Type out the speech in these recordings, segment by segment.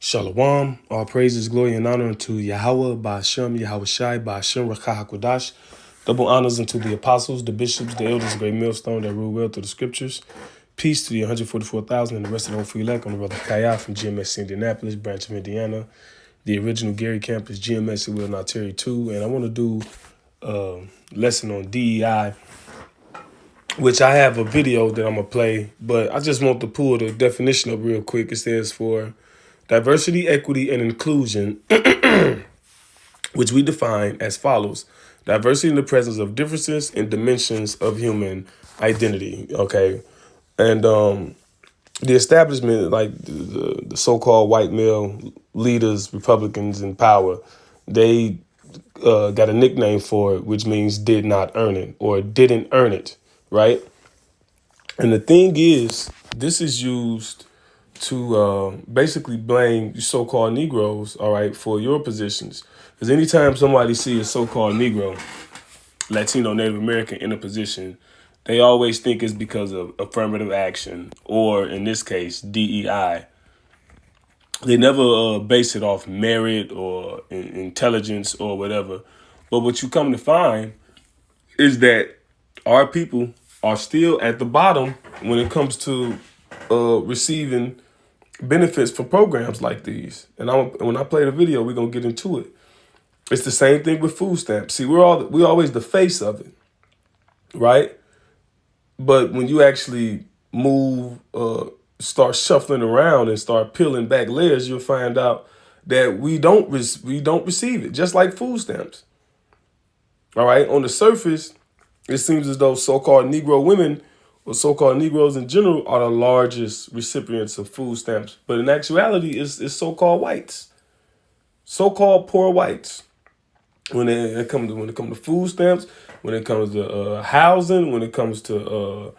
Shalom, all praises, glory, and honor unto Yahweh, Ba'ashem, Yahweh Shai, Ba'ashem, Rakah HaKodash. Double honors unto the apostles, the bishops, the elders, the great millstone that rule well through the scriptures. Peace to the 144,000 and the rest of the whole free elect. I'm the brother Kaya from GMS Indianapolis, branch of Indiana. The original Gary campus, GMS in Will Terry 2. And I want to do a lesson on DEI, which I have a video that I'm going to play, but I just want to pull the definition up real quick. It says for diversity, equity, and inclusion, which we define as follows. Diversity in the presence of differences and dimensions of human identity, okay? And the establishment, like the so-called white male leaders, Republicans in power, they got a nickname for it, which means did not earn it or didn't earn it, right? And the thing is, this is used to basically blame so-called Negroes, all right, for your positions. Because anytime somebody sees a so-called Negro, Latino, Native American in a position, they always think it's because of affirmative action or, in this case, DEI. They never base it off merit or intelligence or whatever. But what you come to find is that our people are still at the bottom when it comes to receiving benefits for programs like these. And when I play the video, we're going to get into it. It's the same thing with food stamps. See, we're always the face of it, right? But when you actually move, start shuffling around and start peeling back layers, you'll find out that we don't receive it, just like food stamps. All right. On the surface, it seems as though so-called Negro women or so-called Negroes in general are the largest recipients of food stamps. But in actuality, it's so-called whites, so-called poor whites. When it comes to food stamps, when it comes to housing, when it comes to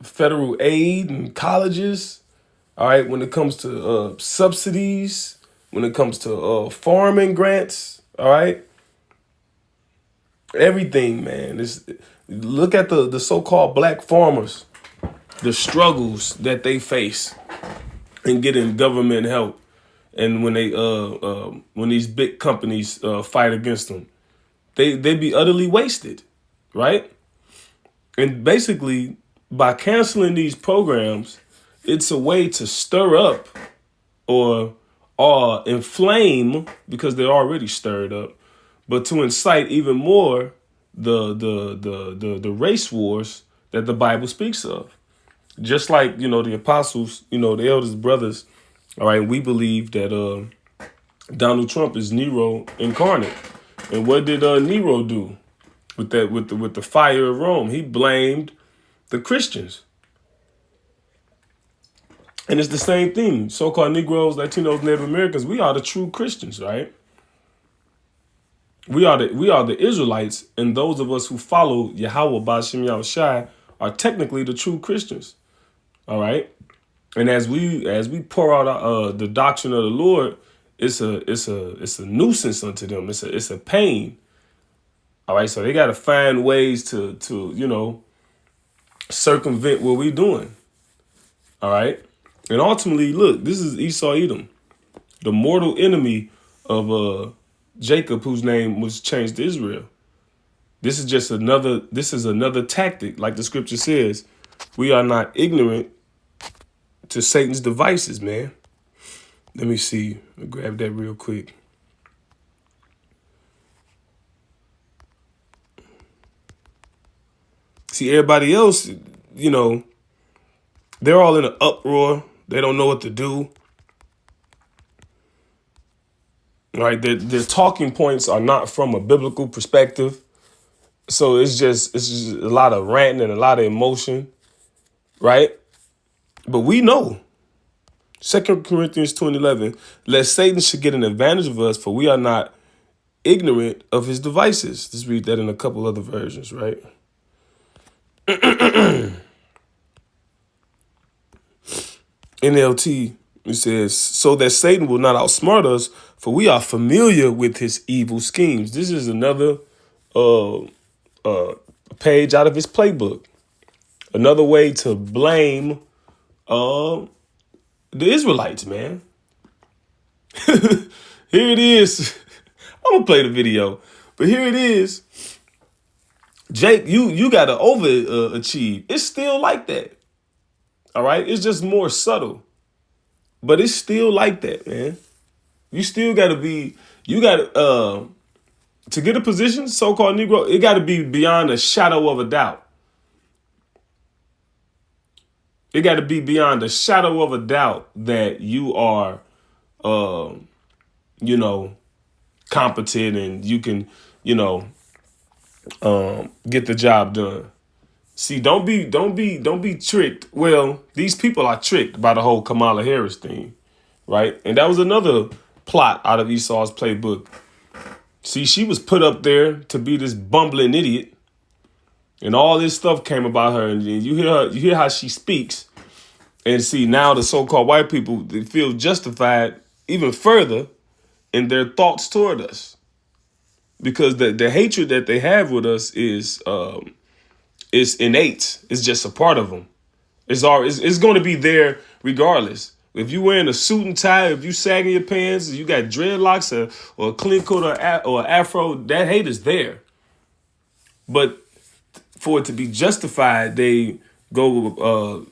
federal aid and colleges, all right, when it comes to subsidies, when it comes to farming grants, all right, everything, man. Look at the so-called black farmers, the struggles that they face in getting government help, and when these big companies fight against them, they be utterly wasted, right? And basically, by canceling these programs, it's a way to stir up or inflame, because they're already stirred up, but to incite even more the race wars that the Bible speaks of. Just like, the apostles, the eldest brothers, all right, we believe that Donald Trump is Nero incarnate. And what did Nero do with that, with the fire of Rome? He blamed the Christians. And it's the same thing. So-called Negroes, Latinos, Native Americans, we are the true Christians, right? We are the Israelites, and those of us who follow Yahweh, Ba'ashem, Yahweh Shai, are technically the true Christians. All right. And as we pour out the doctrine of the Lord, it's a nuisance unto them. It's a pain. All right. So they got to find ways to circumvent what we're doing. All right. And ultimately, look, this is Esau Edom, the mortal enemy of Jacob, whose name was changed to Israel. This is another tactic. Like the scripture says, we are not ignorant to Satan's devices, man. Let me see. I'll grab that real quick. See, everybody else, they're all in an uproar. They don't know what to do. All right, their talking points are not from a biblical perspective. So it's just a lot of ranting and a lot of emotion, right? But we know, 2 Corinthians 2:11, lest Satan should get an advantage of us, for we are not ignorant of his devices. Let's read that in a couple other versions, right? NLT, it says, so that Satan will not outsmart us, for we are familiar with his evil schemes. This is another page out of his playbook. Another way to blame the Israelites, man. Here it is. I'm gonna play the video, but here it is. Jake, you gotta overachieve. It's still like that. All right, it's just more subtle, but it's still like that, man. You still gotta be. You gotta to get a position, so-called Negro. It gotta be beyond a shadow of a doubt. It got to be beyond a shadow of a doubt that you are, competent and you can, get the job done. See, don't be tricked. Well, these people are tricked by the whole Kamala Harris thing, right? And that was another plot out of Esau's playbook. See, she was put up there to be this bumbling idiot, and all this stuff came about her. And you hear how she speaks, and see now the so-called white people, they feel justified even further in their thoughts toward us, because the hatred that they have with us is innate. It's just a part of them. It's going to be there regardless. If you wearing a suit and tie, if you sagging your pants, you got dreadlocks or a clean coat or afro, that hate is there. But for it to be justified, they do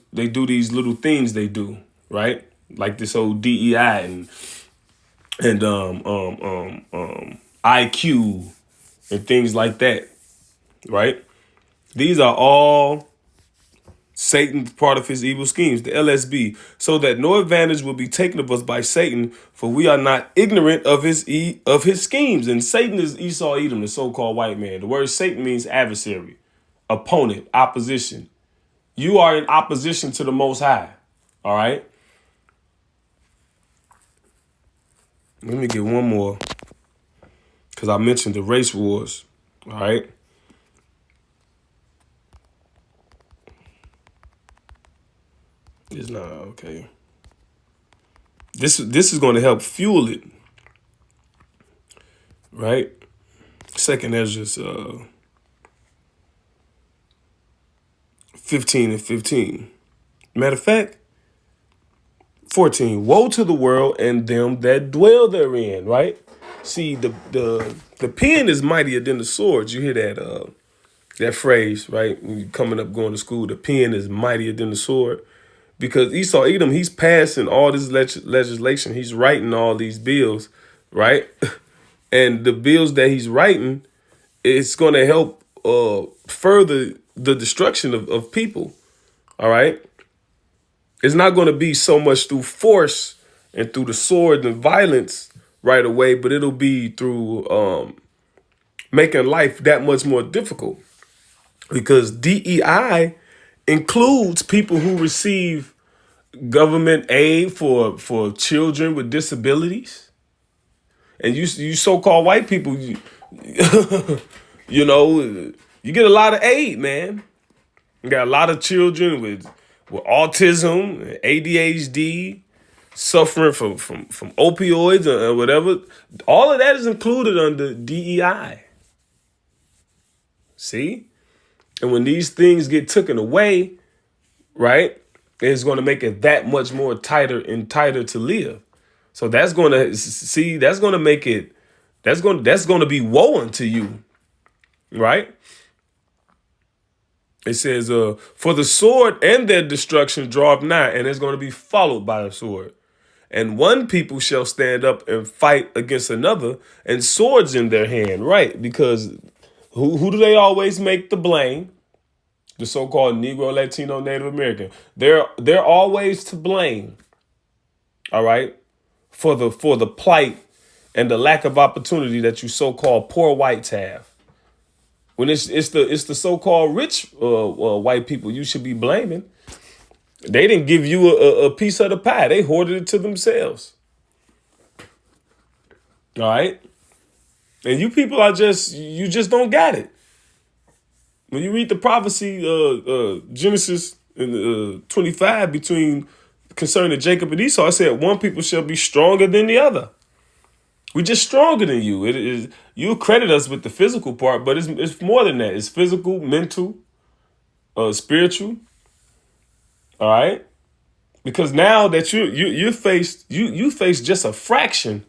these little things they do, right? Like this whole DEI and IQ and things like that, right? These are all Satan's part of his evil schemes, the LSB, so that no advantage will be taken of us by Satan, for we are not ignorant of his schemes. And Satan is Esau Edom, the so-called white man. The word Satan means adversary, opponent, opposition. You are in opposition to the Most High. All right. Let me get one more, because I mentioned the race wars. All right. It's not okay. This is going to help fuel it, right? Second Ezra 15 and 15. Matter of fact, 14. Woe to the world and them that dwell therein, right? See, the pen is mightier than the sword. You hear that phrase, right? When you're coming up going to school, the pen is mightier than the sword. Because Esau Edom, he's passing all this legislation. He's writing all these bills, right? And the bills that he's writing, it's going to help further the destruction of people, all right? It's not going to be so much through force and through the sword and violence right away, but it'll be through making life that much more difficult. Because DEI includes people who receive government aid for children with disabilities. And you so-called white people, you get a lot of aid, man. You got a lot of children with autism, ADHD, suffering from opioids or whatever. All of that is included under DEI. See? And when these things get taken away, right, it's going to make it that much more tighter to live. So that's going to make it, that's going to be woe unto you, right? It says, for the sword and their destruction draweth nigh, and it's going to be followed by a sword. And one people shall stand up and fight against another, and swords in their hand, right? Because who do they always make the blame? The so-called Negro, Latino, Native American. They're always to blame, all right, for the plight and the lack of opportunity that you so-called poor whites have. When it's the so-called rich white people you should be blaming. They didn't give you a piece of the pie. They hoarded it to themselves. All right? And you people you just don't got it. When you read the prophecy, Genesis 25 concerning Jacob and Esau, it said one people shall be stronger than the other. We're just stronger than you. It is, you credit us with the physical part, but it's more than that. It's physical, mental, spiritual. All right. Because now that you face just a fraction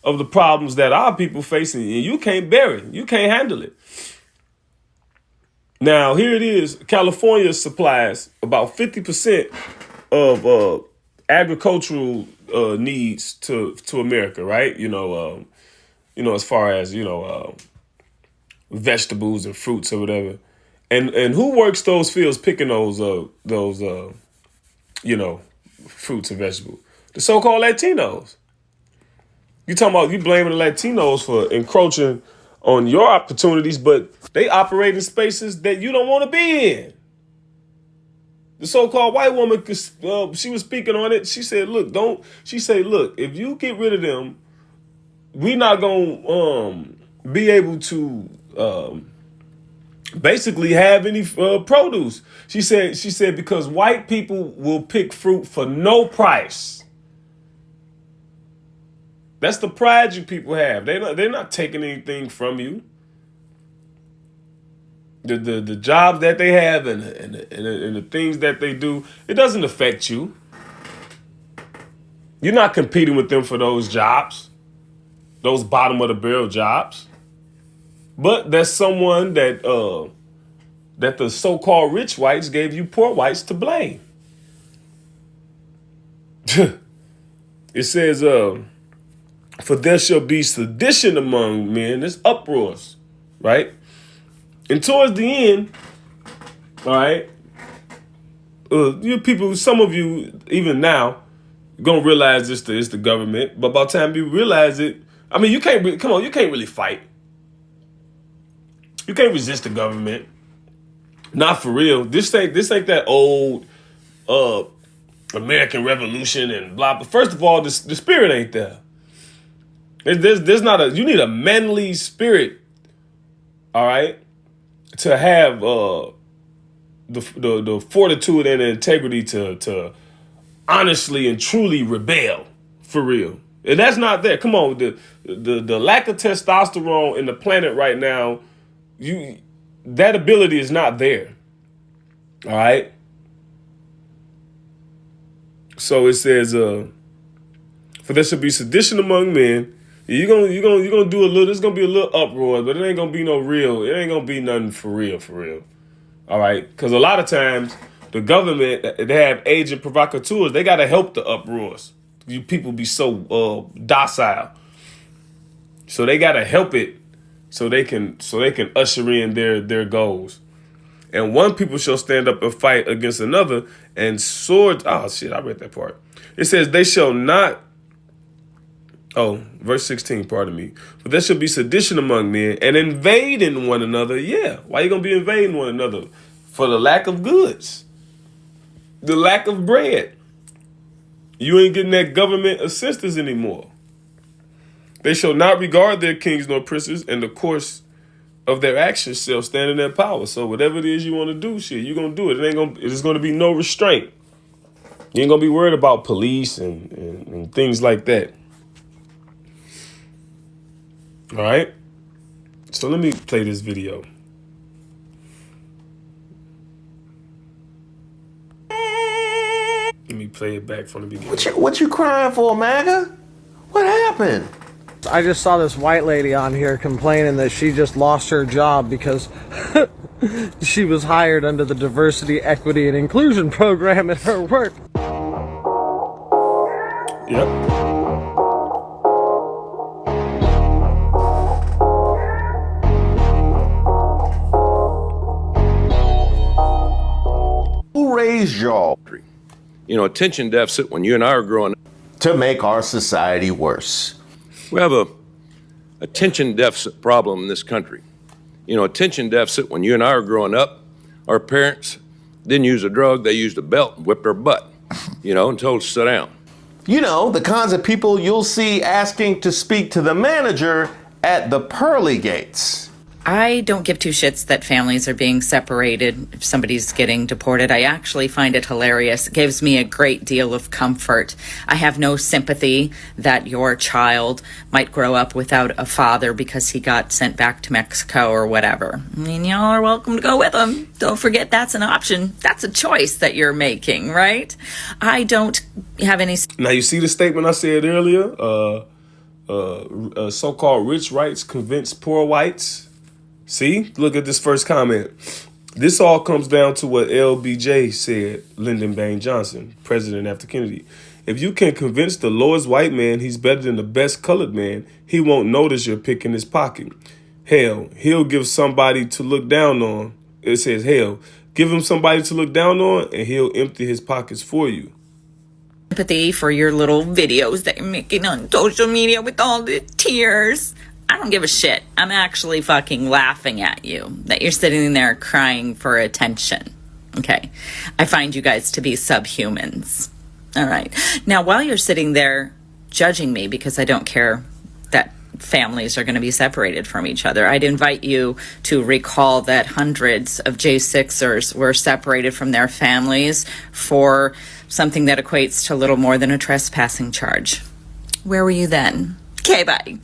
of the problems that our people facing, and you can't bear it. You can't handle it. Now, here it is. California supplies about 50% of agricultural needs to America, right? As far as vegetables and fruits or whatever. And who works those fields picking those fruits and vegetables? The so-called Latinos. You blaming the Latinos for encroaching on your opportunities, but they operate in spaces that you don't want to be in. The so-called white woman, she was speaking on it. She said, look, if you get rid of them, we're not going to be able to basically have any produce. She said, because white people will pick fruit for no price. That's the pride you people have. They're not taking anything from you. The jobs that they have and the things that they do, it doesn't affect you. You're not competing with them for those jobs, those bottom of the barrel jobs. But there's someone that the so-called rich whites gave you poor whites to blame. It says, for there shall be sedition among men. There's uproars, right? And towards the end, all right, you people, some of you, even now, gonna realize it's the government. But by the time you realize it, I mean, you can't really fight. You can't resist the government. Not for real. This ain't that old American Revolution and blah. But first of all, the spirit ain't there. There's not you need a manly spirit, all right, to have the fortitude and the integrity to honestly and truly rebel for real. And that's not there. Come on, the lack of testosterone in the planet right now, that ability is not there. All right. So it says, for there shall be sedition among men. You're gonna do a little. There's gonna be a little uproar, but it ain't gonna be no real. It ain't gonna be nothing for real. All right, because a lot of times the government, they have agent provocateurs. They gotta help the uproars. You people be so docile, so they gotta help it, so they can usher in their goals. And one people shall stand up and fight against another, and swords. Oh shit, I read that part. It says they shall not. Oh, verse 16, pardon me. But there shall be sedition among men and invading one another. Yeah, why you gonna be invading one another? For the lack of goods, the lack of bread. You ain't getting that government assistance anymore. They shall not regard their kings nor princes, and the course of their actions shall stand in their power. So whatever it is you want to do, shit, you're gonna do it. There's gonna be no restraint. You ain't gonna be worried about police and things like that. All right. So let me play this video. Let me play it back from the beginning. What you crying for, MAGA? What happened? I just saw this white lady on here complaining that she just lost her job because she was hired under the diversity, equity, and inclusion program at her work. Yep. Who raised y'all? Attention deficit when you and I are growing up. To make our society worse. We have a attention deficit problem in this country. Attention deficit when you and I are growing up, our parents didn't use a drug, they used a belt and whipped our butt, and told us to sit down. The kinds of people you'll see asking to speak to the manager at the pearly gates. I don't give two shits that families are being separated if somebody's getting deported. I actually find it hilarious. It gives me a great deal of comfort. I have no sympathy that your child might grow up without a father because he got sent back to Mexico or whatever. I mean, y'all are welcome to go with him. Don't forget that's an option. That's a choice that you're making, right? I don't have any... Now, you see the statement I said earlier? So-called rich whites convince poor whites. See, look at this first comment. This all comes down to what LBJ said, Lyndon Baines Johnson, president after Kennedy. If you can convince the lowest white man he's better than the best colored man, he won't notice you're picking his pocket. Hell, he'll give somebody to look down on. It says, hell, give him somebody to look down on and he'll empty his pockets for you. Sympathy for your little videos that you're making on social media with all the tears. I don't give a shit. I'm actually fucking laughing at you that you're sitting there crying for attention. Okay. I find you guys to be subhumans. All right. Now, while you're sitting there judging me because I don't care that families are going to be separated from each other, I'd invite you to recall that hundreds of J6ers were separated from their families for something that equates to little more than a trespassing charge. Where were you then? Okay, bye.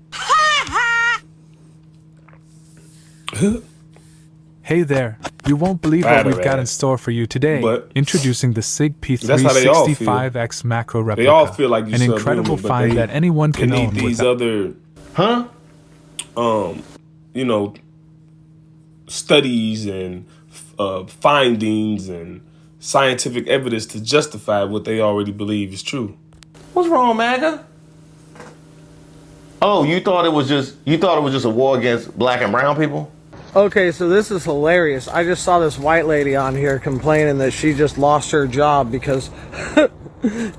Hey there, you won't believe what we've got in store for you today. But introducing the SIG that's how they all feel. P365X macro replica. They all feel like you an incredible find that anyone can own. These other, you know, studies and findings and scientific evidence to justify what they already believe is true. What's wrong, MAGA? Oh, you thought it was just a war against black and brown people? Okay, so this is hilarious. I just saw this white lady on here complaining that she just lost her job because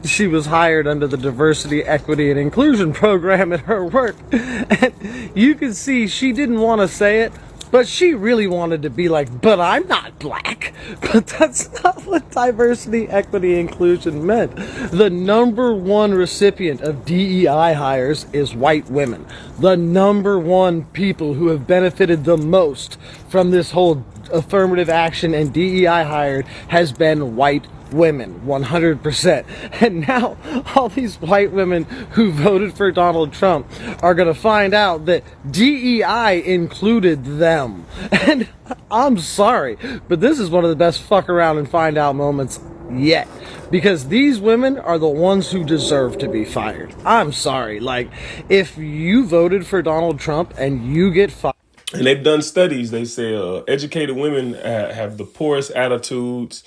she was hired under the diversity, equity, and inclusion program at her work. And you can see she didn't want to say it, but she really wanted to be like, but I'm not black. But that's not what diversity, equity, inclusion meant. The number one recipient of DEI hires is white women. The number one people who have benefited the most from this whole affirmative action and DEI hired has been white women, 100%. And now all these white women who voted for Donald Trump are going to find out that DEI included them. And I'm sorry, but this is one of the best fuck around and find out moments yet, because these women are the ones who deserve to be fired. I'm sorry. Like, if you voted for Donald Trump and you get fired, and they've done studies, they say educated women have the poorest attitudes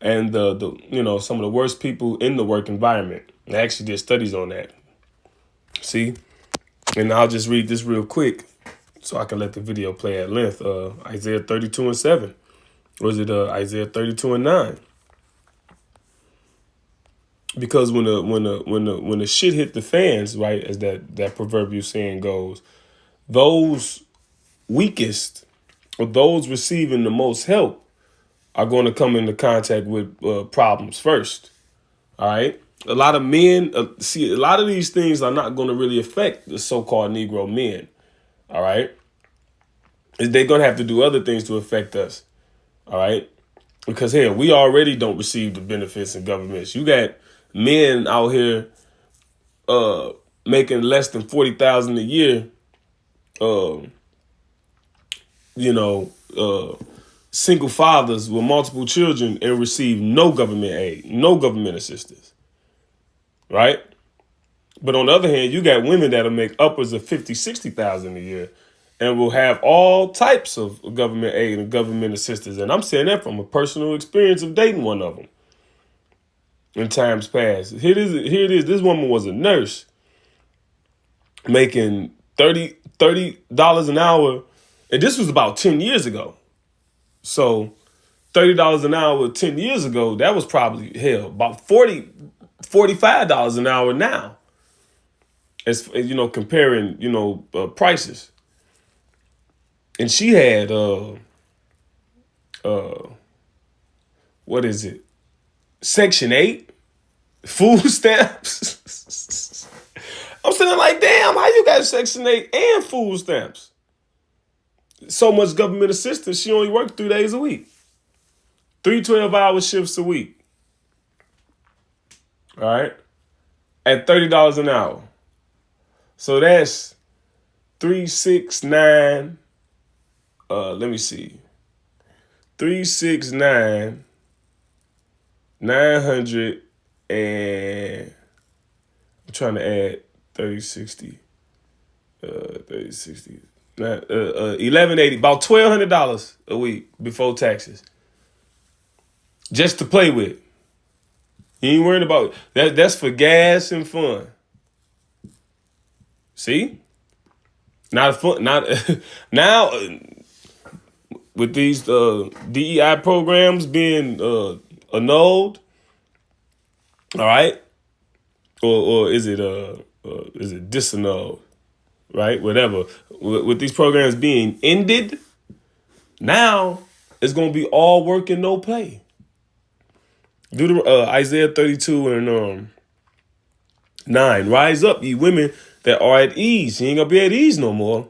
and the you know, some of the worst people in the work environment. They actually did studies on that. See? And I'll just read this real quick so I can let the video play at length. Isaiah 32:7. Or is it Isaiah 32:9? Because when the shit hit the fans, right, as that proverbial saying goes, those weakest or those receiving the most help are going to come into contact with problems first. All right. A lot of men see a lot of these things are not going to really affect the so-called Negro men. All right. They're going to have to do other things to affect us. All right. Because, hell, we already don't receive the benefits in governments. You got men out here making less than $40,000 a year. Single fathers with multiple children and receive no government aid, no government assistance, right? But on the other hand, you got women that'll make upwards of $50,000, $60,000 a year and will have all types of government aid and government assistance. And I'm saying that from a personal experience of dating one of them in times past. Here it is. This woman was a nurse making $30 an hour. And this was about 10 years ago. So $30 an hour 10 years ago, that was probably, hell, about $45 an hour now. As you know, comparing, prices. And she had, what is it? Section 8, food stamps. I'm sitting like, damn, how you got Section 8 and food stamps? so much government assistance, she only worked 3 days a week. 3 12-hour shifts a week. All right? At $30 an hour. So that's 369. Let me see. 369, 900, and I'm trying to add 3060. 3060. 1180, about $1,200 a week before taxes. Just to play with. You ain't worried about that. That's for gas and fun. See? Not fun. Not now. With these DEI programs being annulled, all right, or is it disannulled, right? Whatever. With these programs being ended, now it's gonna be all work and no play. Do the Isaiah 32 and 9. Rise up, ye women that are at ease. You ain't gonna be at ease no more.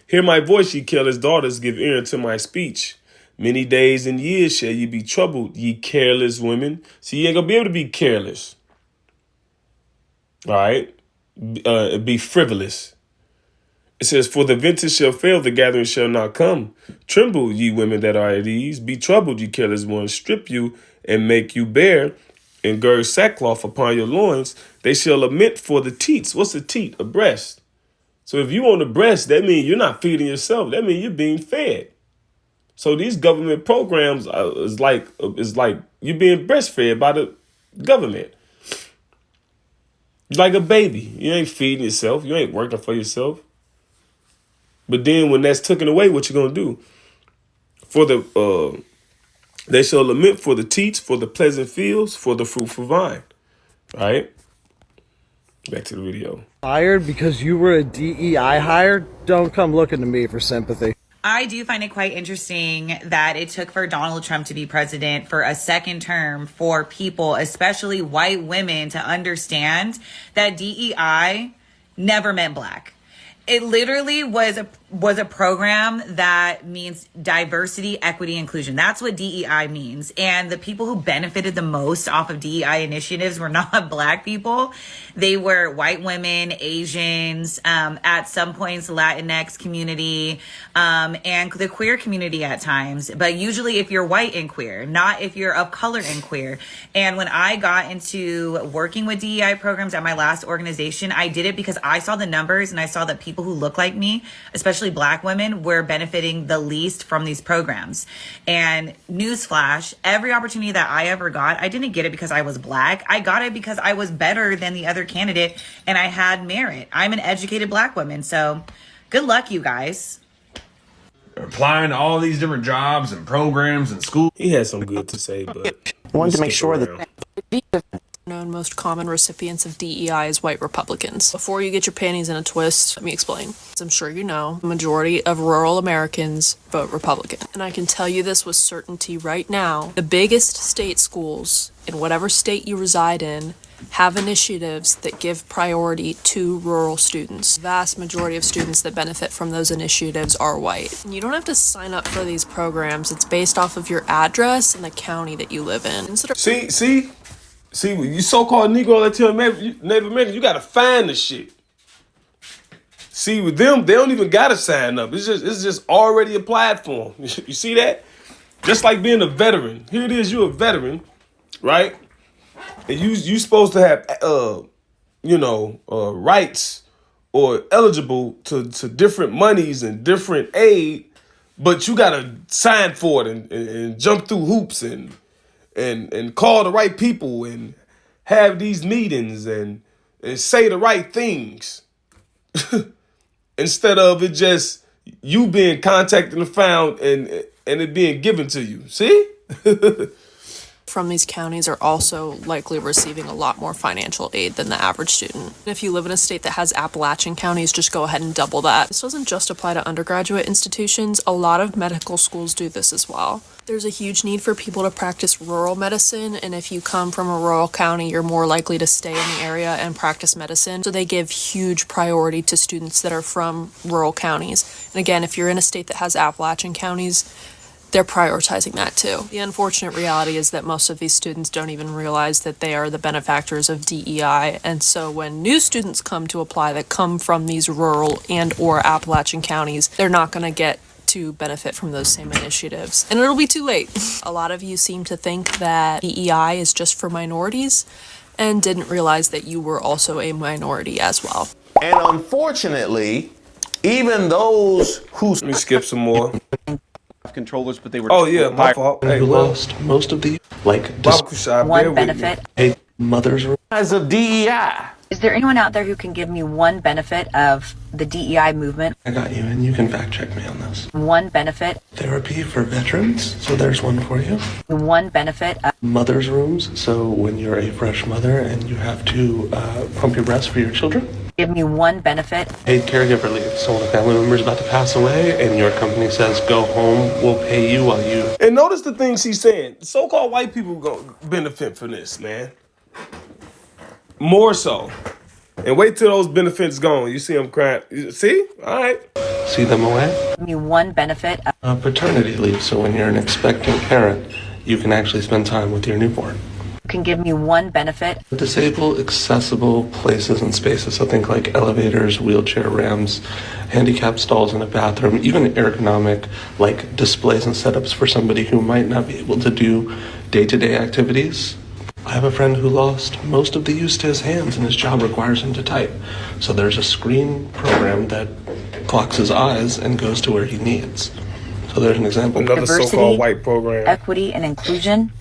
Hear my voice, ye careless daughters, give ear to my speech. Many days and years shall ye be troubled, ye careless women. See, you ain't gonna be able to be careless. All right? Be frivolous. It says, for the vintage shall fail, the gathering shall not come. Tremble, ye women that are at ease. Be troubled, ye careless ones. Strip you and make you bare, and gird sackcloth upon your loins. They shall lament for the teats. What's a teat? A breast. So if you on the breast, that means you're not feeding yourself. That means you're being fed. So these government programs is like you're being breastfed by the government. You're like a baby. You ain't feeding yourself. You ain't working for yourself. But then when that's taken away, what you gonna do? For the they shall lament for the teats, for the pleasant fields, for the fruitful vine. Right? Back to the video. Hired because you were a DEI hire? Don't come looking to me for sympathy. I do find it quite interesting that it took for Donald Trump to be president for a second term for people, especially white women, to understand that DEI never meant black. It literally was a program that means diversity, equity, inclusion. That's what DEI means. And the people who benefited the most off of DEI initiatives were not black people. They were white women, Asians, at some points Latinx community, and the queer community at times. But usually if you're white and queer, not if you're of color and queer. And when I got into working with DEI programs at my last organization, I did it because I saw the numbers and I saw that people who look like me, especially black women, were benefiting the least from these programs. And newsflash, every opportunity that I ever got, I didn't get it because I was black. I got it because I was better than the other candidate and I had merit. I'm an educated black woman. So good luck, you guys. Applying to all these different jobs and programs and schools. He had some good to say, but Wanted to make sure that Known most common recipients of DEI is white Republicans. Before you get your panties in a twist, let me explain. As I'm sure you know, the majority of rural Americans vote Republican. And I can tell you this with certainty right now, the biggest state schools in whatever state you reside in have initiatives that give priority to rural students. The vast majority of students that benefit from those initiatives are white. And you don't have to sign up for these programs. It's based off of your address and the county that you live in. See, you so-called Negro that tell Native Americans, you gotta find the shit. See, with them, they don't even gotta sign up. It's just already applied for them. You see that? Just like being a veteran. Here it is, you're a veteran, right? And you supposed to have, rights or eligible to different monies and different aid, but you gotta sign for it and jump through hoops and call the right people and have these meetings and say the right things instead of it just you being contacted and found and it being given to you. See? from these counties are also likely receiving a lot more financial aid than the average student. If you live in a state that has Appalachian counties, just go ahead and double that. This doesn't just apply to undergraduate institutions. A lot of medical schools do this as well. There's a huge need for people to practice rural medicine, and if you come from a rural county, you're more likely to stay in the area and practice medicine. So they give huge priority to students that are from rural counties. And again, if you're in a state that has Appalachian counties, they're prioritizing that too. The unfortunate reality is that most of these students don't even realize that they are the benefactors of DEI, and so when new students come to apply that come from these rural and or Appalachian counties, they're not going to get to benefit from those same initiatives. And it'll be too late. A lot of you seem to think that DEI is just for minorities and didn't realize that you were also a minority as well. And unfortunately, even those who... Let me skip some more. Controllers, but they were... Oh, yeah, my fault. Hey, who lost most of the, One benefit mother's as of DEI. Is there anyone out there who can give me one benefit of the DEI movement? I got you, and you can fact check me on this. One benefit. Therapy for veterans, so there's one for you. One benefit of Mother's rooms, so when you're a fresh mother and you have to pump your breast for your children. give me one benefit. Paid caregiver leave, so when a family member is about to pass away and your company says go home, we'll pay you while you... And notice the things he's saying. So-called white people gonna benefit from this, man. More so. And wait till those benefits gone. You see them crying. See? All right. See them away? Give me one benefit. Paternity leave, so when you're an expectant parent, you can actually spend time with your newborn. Can give me one benefit. Disable accessible places and spaces, so think like elevators, wheelchair ramps, handicap stalls in a bathroom, even ergonomic like displays and setups for somebody who might not be able to do day-to-day activities. I have a friend who lost most of the use to his hands and his job requires him to type. So there's a screen program that clocks his eyes and goes to where he needs. So there's an example. Another Diversity, so-called white program. Equity and inclusion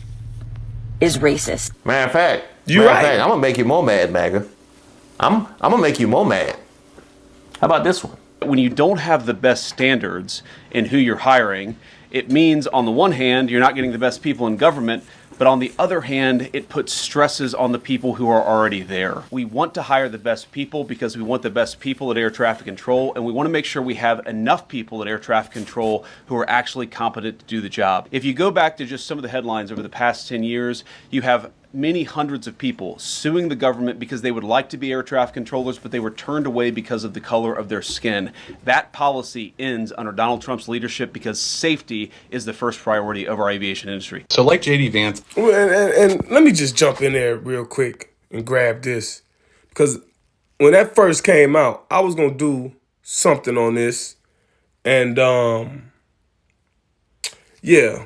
is racist. Matter of fact, I'm gonna make you more mad, MAGA. I'm gonna make you more mad. How about this one? When you don't have the best standards in who you're hiring, it means on the one hand, you're not getting the best people in government, but on the other hand, it puts stresses on the people who are already there. We want to hire the best people because we want the best people at air traffic control, and we want to make sure we have enough people at air traffic control who are actually competent to do the job. If you go back to just some of the headlines over the past 10 years, you have many hundreds of people suing the government because they would like to be air traffic controllers, but they were turned away because of the color of their skin. That policy ends under Donald Trump's leadership because safety is the first priority of our aviation industry. So like J.D. Vance. And let me just jump in there real quick and grab this. Because when that first came out, I was going to do something on this. And, yeah.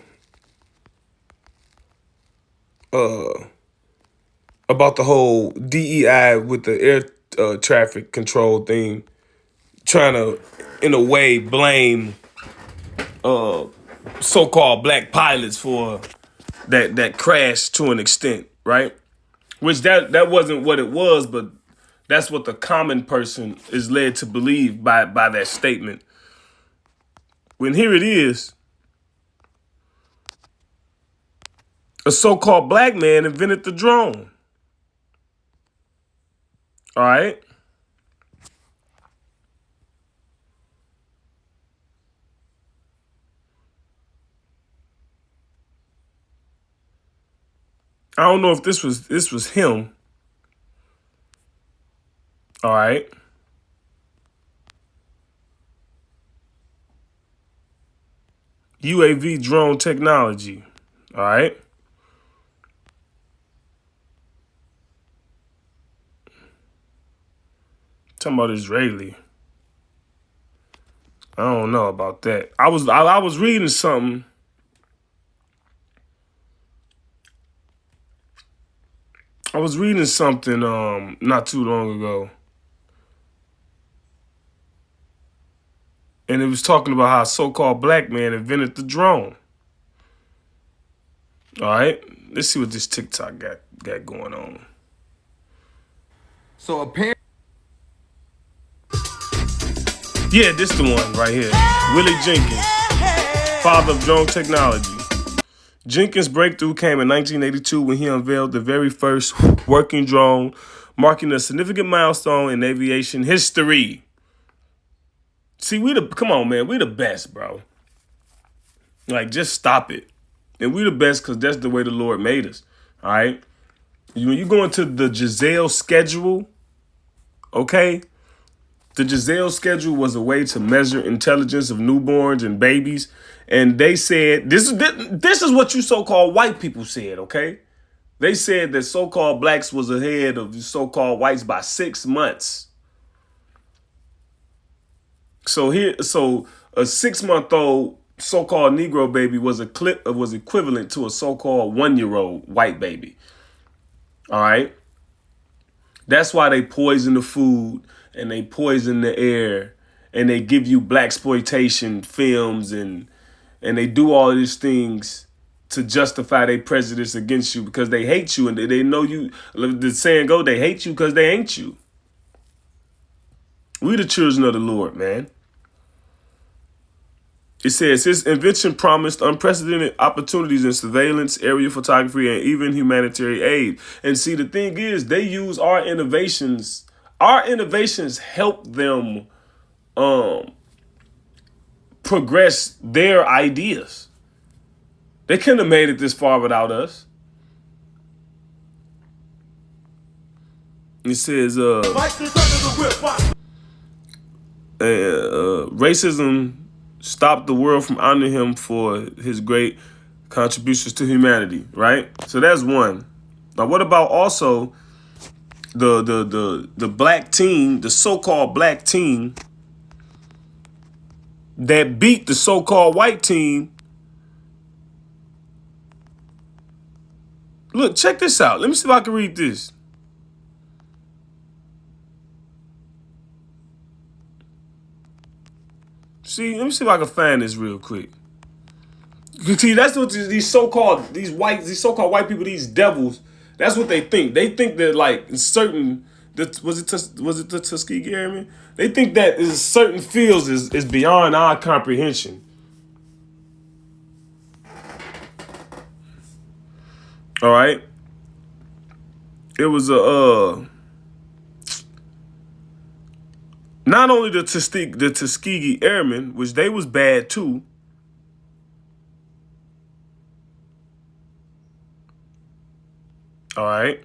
About the whole DEI with the air traffic control thing, trying to, in a way, blame so-called black pilots for that crash to an extent, right? Which that wasn't what it was, but that's what the common person is led to believe by that statement. When here it is, a so-called black man invented the drone. All right? I don't know if this was him. All right? UAV drone technology. All right? Talking about Israeli. I don't know about that. I was reading something. I was reading something not too long ago. And it was talking about how a so-called black man invented the drone. All right? Let's see what this TikTok got going on. So apparently. Yeah, this the one right here. Willie Jenkins, father of drone technology. Jenkins' breakthrough came in 1982 when he unveiled the very first working drone, marking a significant milestone in aviation history. See, come on, man, we the best, bro. Like, just stop it. And we the best because that's the way the Lord made us. All right? When you go into the Giselle schedule, okay? The Giselle schedule was a way to measure intelligence of newborns and babies. And they said, this is what you so-called white people said, okay? They said that so-called blacks was ahead of so-called whites by 6 months. So a 6-month-old so-called Negro baby was equivalent to a so-called 1-year-old white baby. All right? That's why they poison the food and they poison the air and they give you blaxploitation films and they do all these things to justify their prejudice against you because they hate you and they know you. The saying go, they hate you because they ain't you. We the children of the Lord, man. It says his invention promised unprecedented opportunities in surveillance, aerial photography, and even humanitarian aid. And see, the thing is, they use our innovations. Our innovations help them progress their ideas. They couldn't have made it this far without us. It says, racism stopped the world from honoring him for his great contributions to humanity, right? So that's one. Now, what about also the black team, the so-called black team that beat the so-called white team? Look, check this out. Let me see if I can read this. See, let me see if I can find this real quick. See, that's what these so-called white people, these devils, that's what they think. They think that like certain, was it the Tuskegee Airmen? They think that certain fields is beyond our comprehension. All right. It was not only the Tuskegee Airmen, which they was bad too. All right.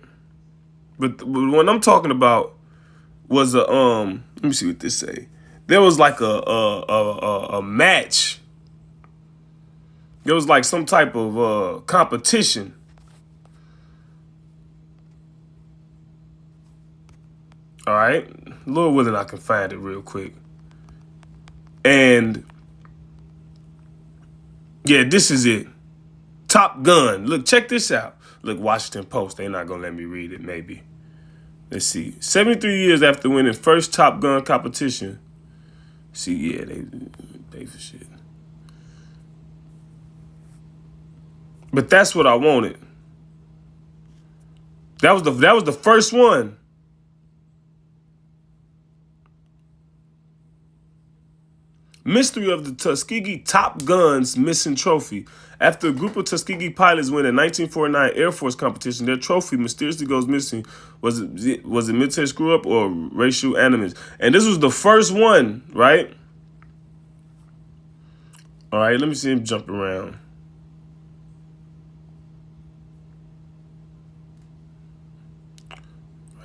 But what I'm talking about was let me see what this say. There was like a match. There was like some type of competition. All right. Lord willing, I can find it real quick. And yeah, this is it. Top Gun. Look, check this out. Look, Washington Post. They're not going to let me read it, maybe. Let's see. 73 years after winning first Top Gun competition. See, yeah, they pay for shit. But that's what I wanted. That was the first one. Mystery of the Tuskegee Top Gun's missing trophy. After a group of Tuskegee pilots win a 1949 Air Force competition, their trophy mysteriously goes missing. Was it military screw up or racial animus? And this was the first one, right? All right, let me see him jump around.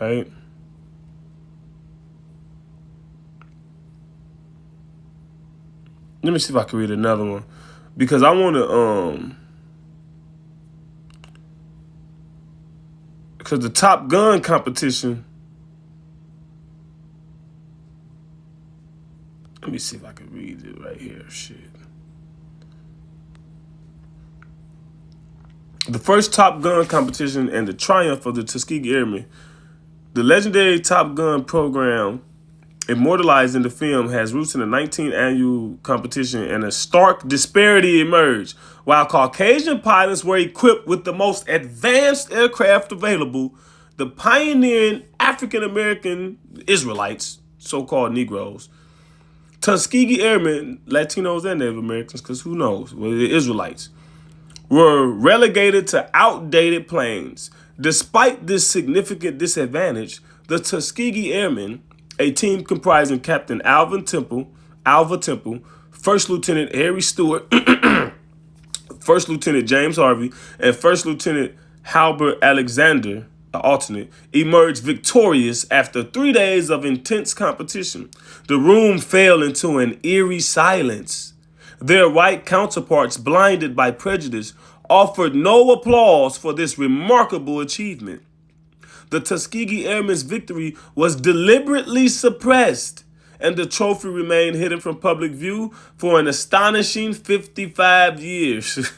Right? Let me see if I can read another one. Because I want to, because the Top Gun competition, let me see if I can read it right here. Shit. The first Top Gun competition and the triumph of the Tuskegee Airmen. The legendary Top Gun program, immortalized in the film, has roots in the 19th annual competition, and a stark disparity emerged. While Caucasian pilots were equipped with the most advanced aircraft available, the pioneering African-American Israelites, so-called Negroes, Tuskegee Airmen, Latinos and Native Americans, because who knows, well, the Israelites, were relegated to outdated planes. Despite this significant disadvantage, the Tuskegee Airmen, a team comprising Captain Alva Temple, First Lieutenant Harry Stewart, First Lieutenant James Harvey, and First Lieutenant Halbert Alexander, the alternate, emerged victorious after 3 days of intense competition. The room fell into an eerie silence. Their white counterparts, blinded by prejudice, offered no applause for this remarkable achievement. The Tuskegee Airmen's victory was deliberately suppressed, and the trophy remained hidden from public view for an astonishing 55 years.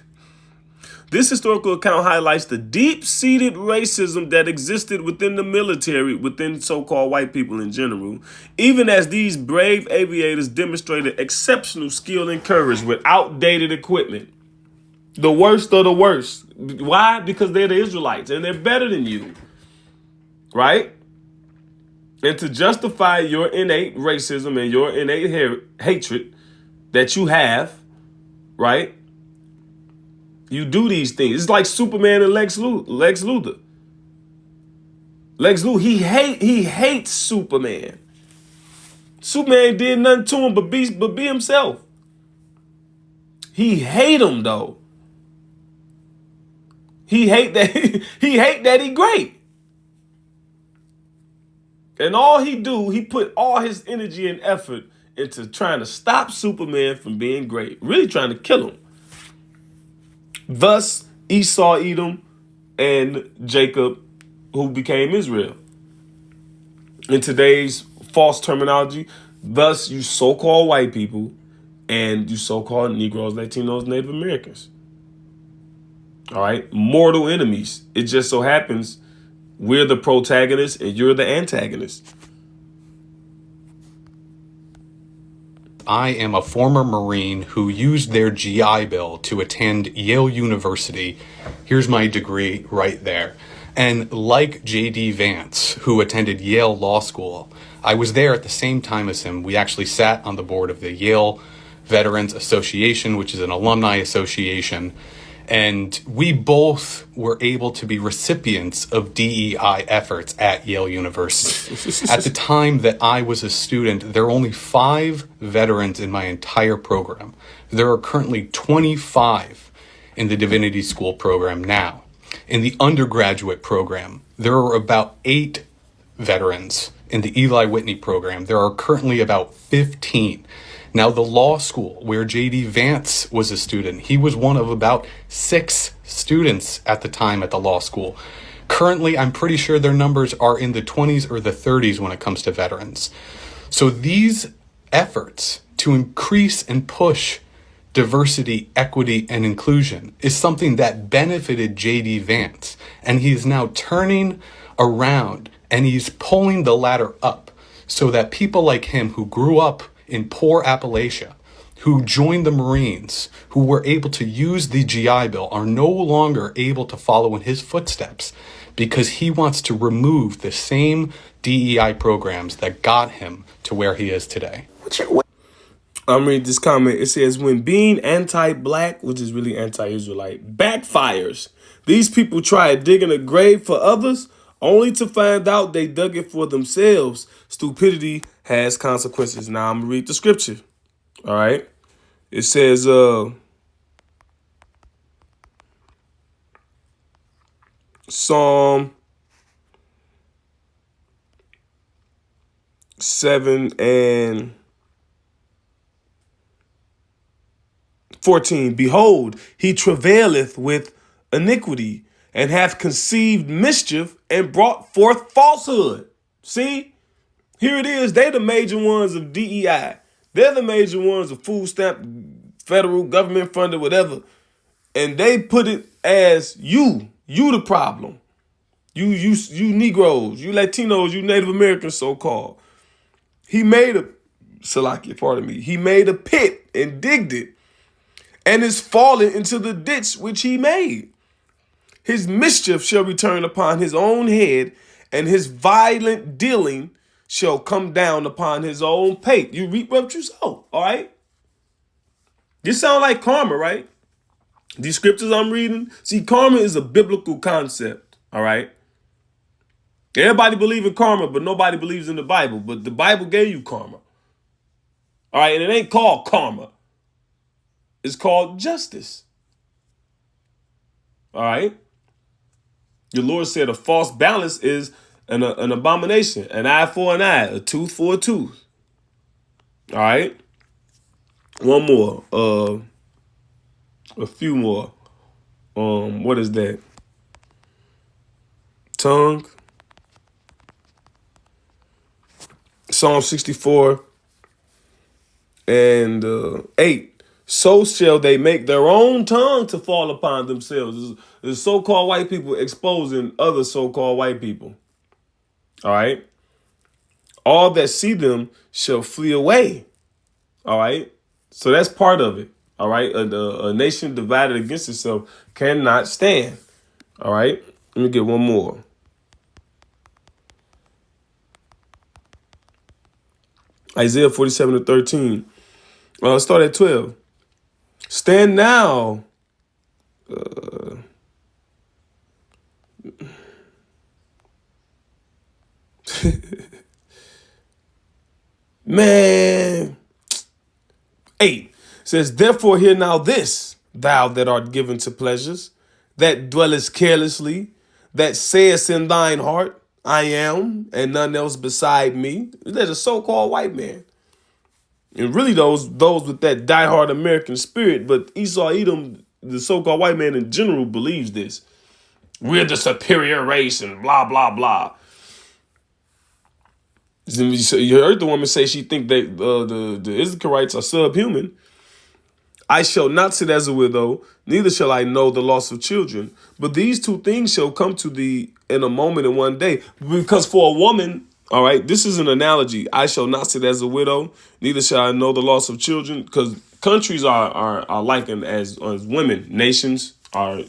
This historical account highlights the deep-seated racism that existed within the military, within so-called white people in general, even as these brave aviators demonstrated exceptional skill and courage with outdated equipment. The worst of the worst. Why? Because they're the Israelites, and they're better than you. Right? And to justify your innate racism and your innate hatred that you have, right? You do these things. It's like Superman and Lex Luthor. Lex Luthor, he hates Superman. Superman did nothing to him but be himself. He hate him though. He hate that he great. And all he put all his energy and effort into trying to stop Superman from being great. Really trying to kill him. Thus, Esau, Edom, and Jacob, who became Israel. In today's false terminology, thus you so-called white people and you so-called Negroes, Latinos, Native Americans. All right? Mortal enemies. It just so happens we're the protagonist and you're the antagonist. I am a former Marine who used their GI Bill to attend Yale University. Here's my degree right there. And like J.D. Vance, who attended Yale Law School, I was there at the same time as him. We actually sat on the board of the Yale Veterans Association, which is an alumni association. And we both were able to be recipients of DEI efforts at Yale University. At the time that I was a student, there were only 5 veterans in my entire program. There are currently 25 in the Divinity School program now. In the undergraduate program, there are about 8 veterans. In the Eli Whitney program, there are currently about 15. Now, the law school where J.D. Vance was a student, he was one of about 6 students at the time at the law school. Currently, I'm pretty sure their numbers are in the 20s or the 30s when it comes to veterans. So these efforts to increase and push diversity, equity, and inclusion is something that benefited J.D. Vance. And he is now turning around and he's pulling the ladder up so that people like him who grew up in poor Appalachia, who joined the Marines, who were able to use the GI Bill, are no longer able to follow in his footsteps because he wants to remove the same DEI programs that got him to where he is today. I'm reading this comment. It says, when being anti-black, which is really anti-Israelite, backfires, these people try digging a grave for others only to find out they dug it for themselves. Stupidity has consequences. Now I'm going to read the scripture. All right. It says, Psalm 7 and 14. Behold, he travaileth with iniquity, and hath conceived mischief, and brought forth falsehood. See? Here it is. They're the major ones of DEI. They're the major ones of food stamp, federal government funded, whatever. And they put it as you the problem. You Negroes, you Latinos, you Native Americans, so-called. He made a, Salakia, pardon me, he made a pit and digged it and is fallen into the ditch which he made. His mischief shall return upon his own head, and his violent dealing shall come down upon his own pate. You reap what you sow, all right? This sound like karma, right? These scriptures I'm reading, see, karma is a biblical concept, all right? Everybody believes in karma, but nobody believes in the Bible. But the Bible gave you karma, all right? And it ain't called karma. It's called justice, all right? Your Lord said a false balance is an abomination, an eye for an eye, a tooth for a tooth, all right? One more, a few more. What is that? Tongue. Psalm 64 and 8. So shall they make their own tongue to fall upon themselves. The so-called white people exposing other so-called white people. All right. All that see them shall flee away. All right. So that's part of it. All right. A nation divided against itself cannot stand. All right. Let me get one more. Isaiah 47:13. Start at 12. Stand now. Man. 8 says, therefore hear now this, thou that art given to pleasures, that dwellest carelessly, that sayest in thine heart, I am, and none else beside me. There's a so-called white man. And really those with that diehard American spirit, but Esau Edom, the so-called white man in general, believes this. We're the superior race and blah, blah, blah. You heard the woman say she think that the Israelites are subhuman. I shall not sit as a widow, neither shall I know the loss of children. But these two things shall come to thee in a moment in one day. Because for a woman, all right, this is an analogy. I shall not sit as a widow, neither shall I know the loss of children. Because countries are likened as women. Nations are,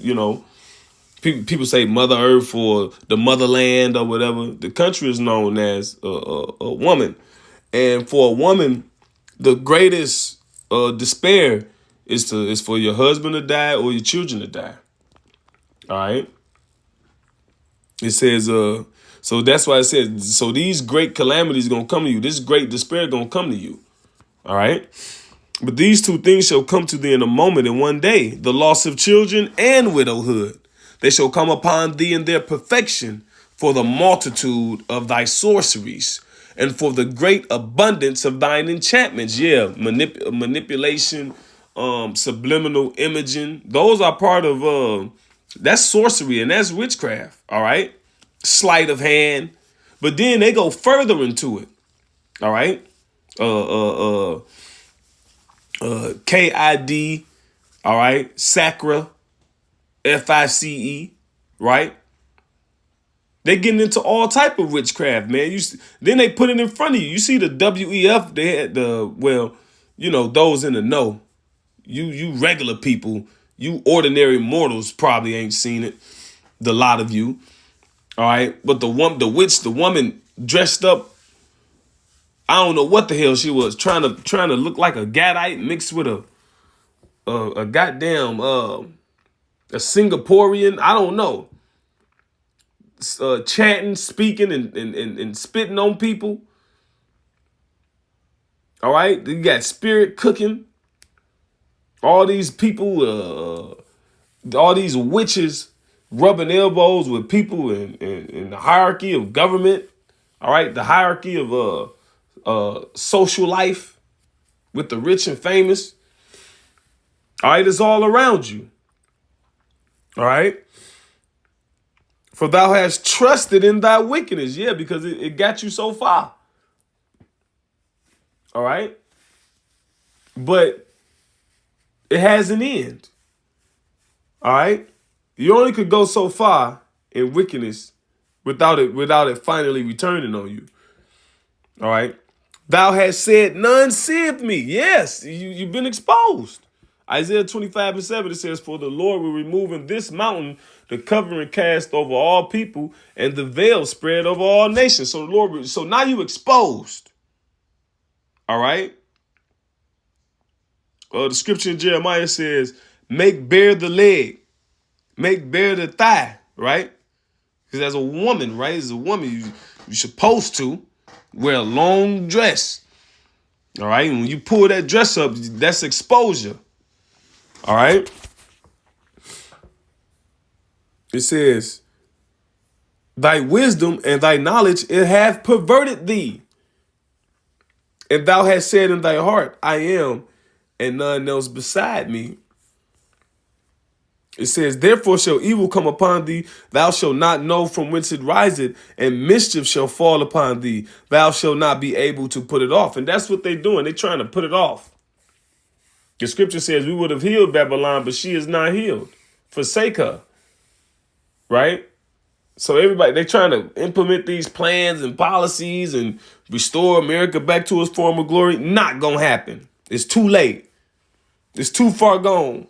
people say Mother Earth or the motherland or whatever. The country is known as a woman. And for a woman, the greatest despair is for your husband to die or your children to die. All right. It says, so that's why it says, so these great calamities gonna come to you. This great despair gonna come to you. All right. But these two things shall come to thee in a moment, in one day, the loss of children and widowhood. They shall come upon thee in their perfection for the multitude of thy sorceries and for the great abundance of thine enchantments. Yeah, manipulation, subliminal imaging. Those are part of, that's sorcery and that's witchcraft. All right. Sleight of hand. But then they go further into it. All right. KID. All right. Sacra. FICE, right? They getting into all type of witchcraft, man. Then they put it in front of you. You see the WEF, they had those in the know. You regular people, you ordinary mortals probably ain't seen it. The lot of you. All right. But the woman dressed up, I don't know what the hell she was, trying to look like a Gadite mixed with a goddamn a Singaporean, I don't know, chanting, speaking, and spitting on people. All right, you got spirit cooking. All these people, all these witches rubbing elbows with people in the hierarchy of government. All right, the hierarchy of social life with the rich and famous. All right, it's all around you. All right. For thou hast trusted in thy wickedness. Yeah, because it got you so far. All right. But it has an end. All right. You only could go so far in wickedness without it finally returning on you. All right. Thou hast said, none seeth me. Yes, you've been exposed. Isaiah 25:7, it says, for the Lord will remove in this mountain the covering cast over all people and the veil spread over all nations. So the Lord, so now you exposed. All right. The scripture in Jeremiah says, make bare the leg, make bare the thigh, right? Because as a woman, right? As a woman, you're supposed to wear a long dress. All right. And when you pull that dress up, that's exposure. All right. It says, thy wisdom and thy knowledge, it hath perverted thee. And thou hast said in thy heart, I am, and none else beside me. It says, therefore shall evil come upon thee, thou shalt not know from whence it riseth, and mischief shall fall upon thee, thou shalt not be able to put it off. And that's what they're doing. They're trying to put it off. The scripture says we would have healed Babylon, but she is not healed. Forsake her. Right? So everybody, they're trying to implement these plans and policies and restore America back to its former glory. Not gonna happen. It's too late. It's too far gone.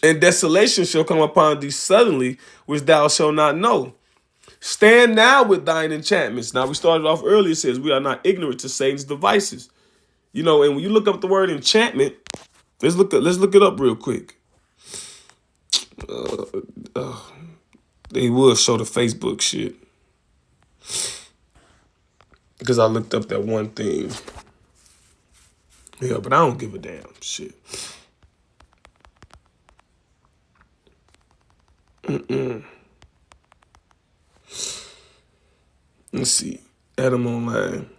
And desolation shall come upon thee suddenly, which thou shalt not know. Stand now with thine enchantments. Now we started off earlier, it says we are not ignorant to Satan's devices. You know, and when you look up the word enchantment, let's look it up real quick. They will show the Facebook shit. Because I looked up that one thing. Yeah, but I don't give a damn shit. Let's see. Adam Online.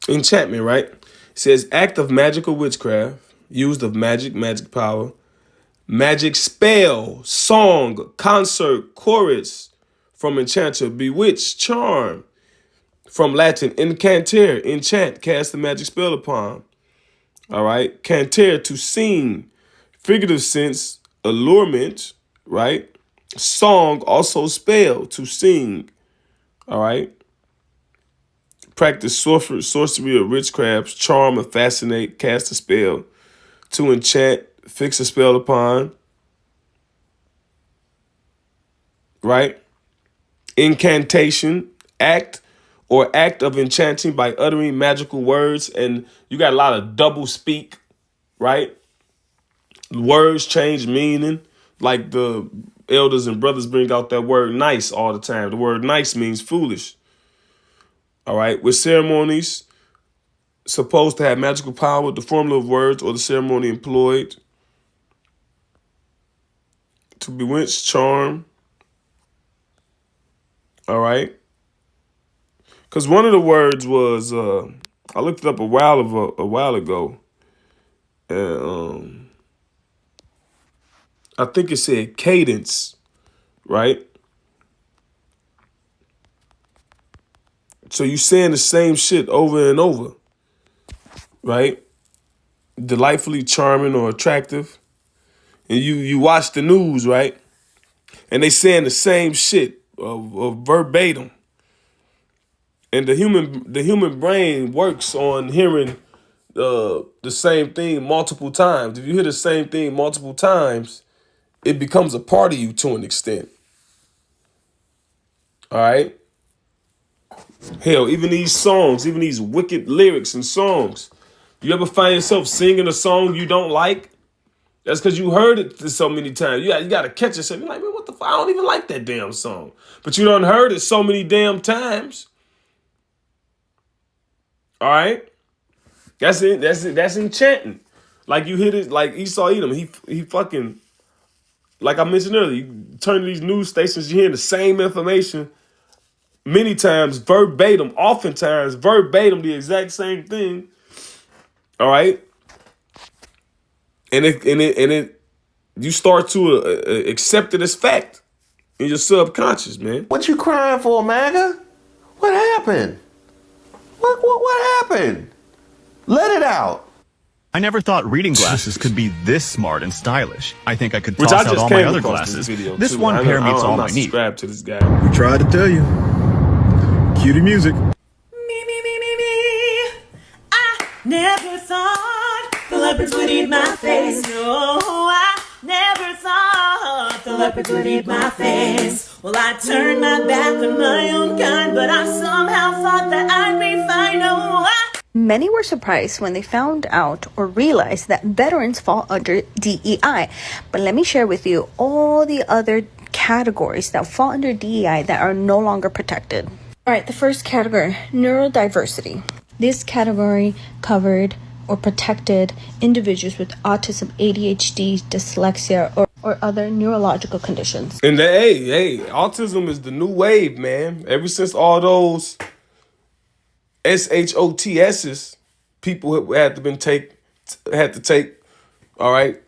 Enchantment, right? It says act of magical witchcraft, used of magic power, magic spell, song, concert, chorus, from enchanter, bewitch, charm, from Latin incantere, enchant, cast a magic spell upon. All right, cantere, to sing, figurative sense, allurement, right? Song, also spell, to sing. All right. Practice sorcery or witchcraft, charm or fascinate, cast a spell, to enchant, fix a spell upon. Right? Incantation, act of enchanting by uttering magical words. And you got a lot of double speak, right? Words change meaning. Like the elders and brothers bring out that word nice all the time. The word nice means foolish. All right. With ceremonies supposed to have magical power, the formula of words or the ceremony employed to bewitch, charm. All right. Because one of the words was, I looked it up a while ago. And I think it said cadence, right? So you saying the same shit over and over, right? Delightfully charming or attractive. And you watch the news, right? And they saying the same shit of verbatim. And the human brain works on hearing the same thing multiple times. If you hear the same thing multiple times, it becomes a part of you to an extent. All right? Hell, even these songs, even these wicked lyrics and songs, you ever find yourself singing a song you don't like? That's because you heard it so many times. You got to catch yourself. You're like, man, what the fuck? I don't even like that damn song. But you done heard it so many damn times. All right? That's it. That's enchanting. Like you hit it, like Esau Edom. He fucking, like I mentioned earlier, you turn to these news stations, you hear the same information many times, verbatim, oftentimes, verbatim, the exact same thing. All right? And it you start to accept it as fact in your subconscious, man. What you crying for, MAGA? What happened? What happened? Let it out. I never thought reading glasses could be this smart and stylish. I think I could toss out all my other glasses. This one pair meets all my needs. Subscribe to this guy. We tried to tell you. Cue the music. I never thought the leopards would eat my face. No, I never thought the puppets would eat my face. Well, I turned my back on my own kind, but I somehow thought that I'd be fine. Oh, Many were surprised when they found out or realized that veterans fall under DEI. But let me share with you all the other categories that fall under DEI that are no longer protected. All right, the first category, neurodiversity. This category covered or protected individuals with autism, ADHD, dyslexia, or other neurological conditions. And hey, autism is the new wave, man. Ever since all those SHOTSs people had to take, all right,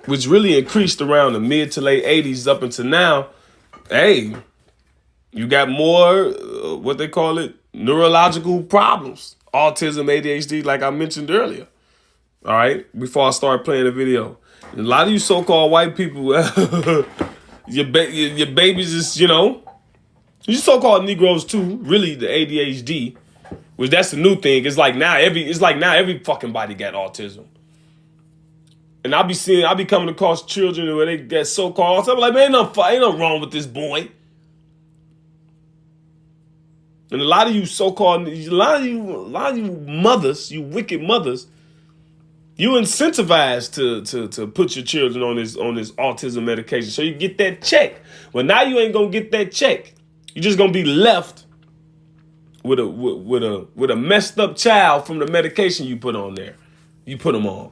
which really increased around the mid to late 80s up until now. Hey, you got more, what they call it, neurological problems. Autism, ADHD, like I mentioned earlier. All right, before I start playing the video. And a lot of you so-called white people, your babies is, you so-called Negroes too, really the ADHD. Which that's the new thing. It's like now every fucking body got autism. And I'll be coming across children where they get so-called autism. I'm like, man, ain't nothing wrong with this boy. And a lot of you so-called, a lot of you mothers, you wicked mothers, you incentivized to put your children on this autism medication. So you get that check. Well, now you ain't gonna get that check. You're just gonna be left with a messed up child from the medication you put on there. You put them on.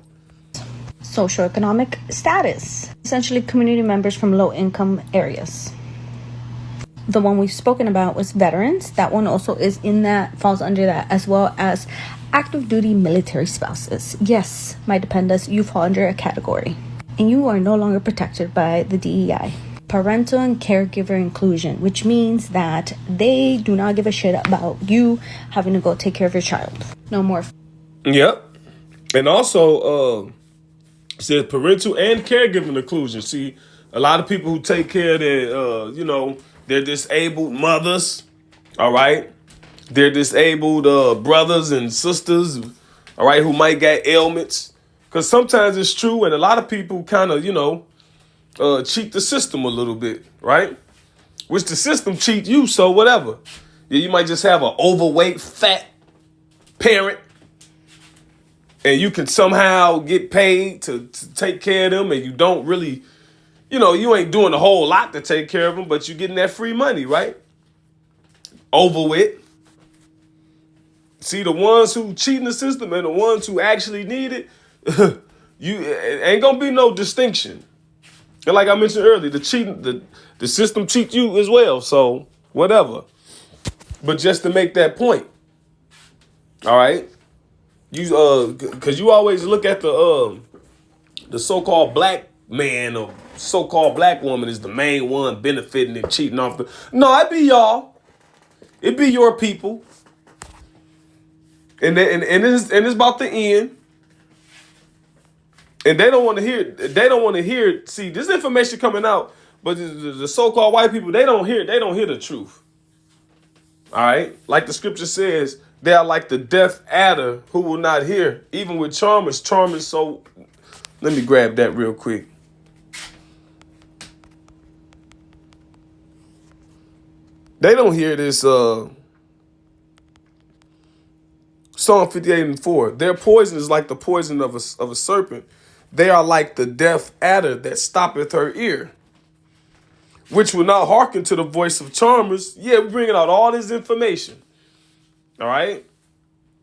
Socioeconomic status. Essentially community members from low income areas. The one we've spoken about was veterans. That one also falls under that, as well as active duty military spouses. Yes, my dependents, you fall under a category. And you are no longer protected by the DEI. Parental and caregiver inclusion, which means that they do not give a shit about you having to go take care of your child. No more. Yep. And also, says parental and caregiving inclusion. See, a lot of people who take care of their, they're disabled mothers, all right? They're disabled brothers and sisters, all right, who might get ailments. Because sometimes it's true, and a lot of people kind of, cheat the system a little bit, right? Which the system cheat you, so whatever. Yeah, you might just have an overweight, fat parent, and you can somehow get paid to take care of them, and you don't really, you ain't doing a whole lot to take care of them, but you're getting that free money, right? Overweight. See, the ones who cheat in the system and the ones who actually need it, it ain't gonna be no distinction. And like I mentioned earlier, the system cheats you as well. So whatever. But just to make that point, all right, because you always look at the so-called black man or so-called black woman is the main one benefiting and cheating off the. No, it be y'all. It be your people. And it's about the end. And they don't want to hear. See, this information coming out, but the so-called white people, they don't hear the truth. All right? Like the scripture says, they are like the deaf adder who will not hear. Even with charmers, so let me grab that real quick. They don't hear this Psalm 58:4. Their poison is like the poison of a serpent. They are like the deaf adder that stoppeth her ear, which will not hearken to the voice of charmers. Yeah, we're bringing out all this information. All right?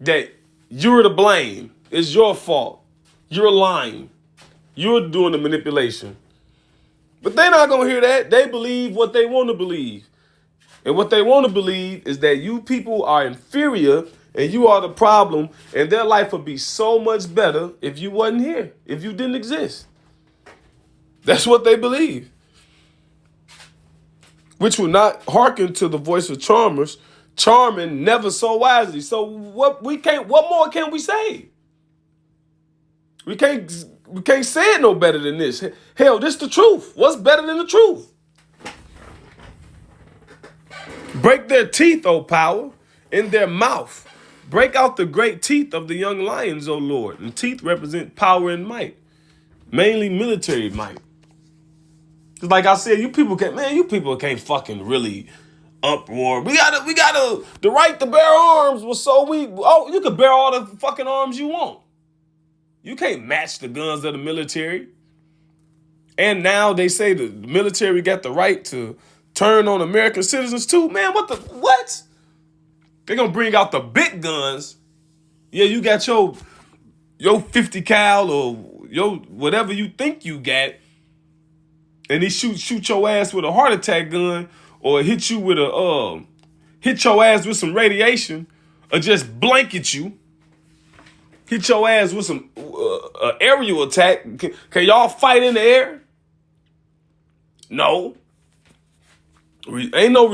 That you're to blame. It's your fault. You're lying. You're doing the manipulation. But they're not going to hear that. They believe what they want to believe. And what they want to believe is that you people are inferior and you are the problem, and their life would be so much better if you wasn't here, if you didn't exist. That's what they believe. Which will not hearken to the voice of charmers, charming never so wisely. So what more can we say? We can't say it no better than this. Hell, this the truth. What's better than the truth? Break their teeth, O power, in their mouth. Break out the great teeth of the young lions, O Lord. And teeth represent power and might, mainly military might. Like I said, you people can't fucking really uproar. We gotta the right to bear arms was so weak. Oh, you can bear all the fucking arms you want. You can't match the guns of the military. And now they say the military got the right to turn on American citizens too. Man, what? They're gonna bring out the big guns. Yeah, you got your 50 cal or your whatever you think you got, and they shoot your ass with a heart attack gun, or hit you with hit your ass with some radiation, or just blanket you. Hit your ass with some aerial attack. Can y'all fight in the air? No. Ain't no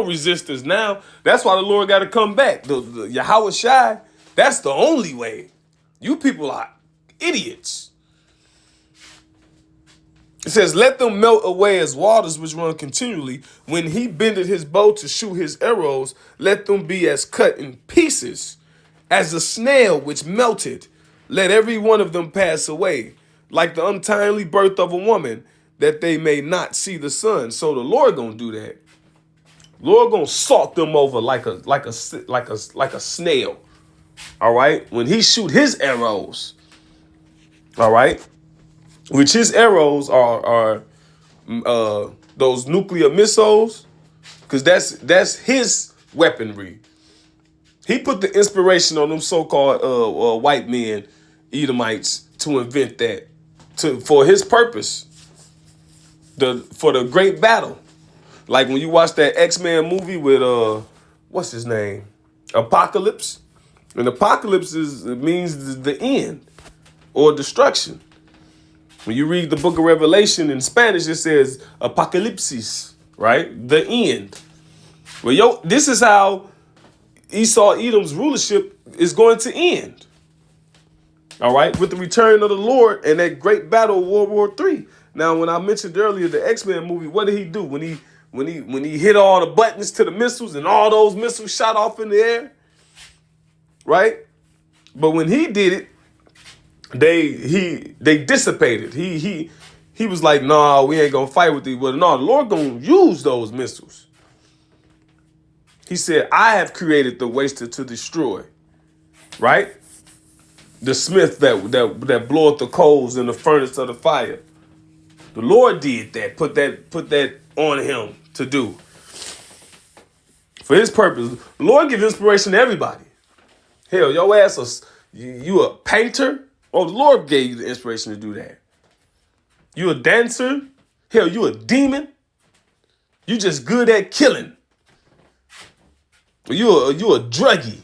resistance now. That's why the Lord got to come back. The Yahweh Shai, that's the only way. You people are idiots. It says, let them melt away as waters which run continually. When he bended his bow to shoot his arrows, let them be as cut in pieces as a snail which melted. Let every one of them pass away, like the untimely birth of a woman, that they may not see the sun. So the Lord gonna do that. Lord gonna salt them over like a snail. All right, when he shoot his arrows. All right, which his arrows are those nuclear missiles, because that's his weaponry. He put the inspiration on them so-called white men, Edomites, to invent that for his purpose. For the great battle. Like when you watch that X-Men movie with what's his name? Apocalypse. And apocalypse means the end or destruction. When you read the book of Revelation in Spanish, it says apocalypsis, right? The end. Well, this is how Esau Edom's rulership is going to end. All right, with the return of the Lord and that great battle of World War III. Now, when I mentioned earlier the X-Men movie, what did he do when he hit all the buttons to the missiles and all those missiles shot off in the air? Right? But when he did it, they dissipated. He was like, "Nah, we ain't gonna fight with these." Well, no, the Lord gonna use those missiles. He said, "I have created the waster to destroy." Right? The smith that bloweth the coals in the furnace of the fire. The Lord did that. Put that on him to do. For his purpose. The Lord gives inspiration to everybody. Hell, your ass you a painter? Oh, the Lord gave you the inspiration to do that. You a dancer? Hell, you a demon? You just good at killing. You a druggie.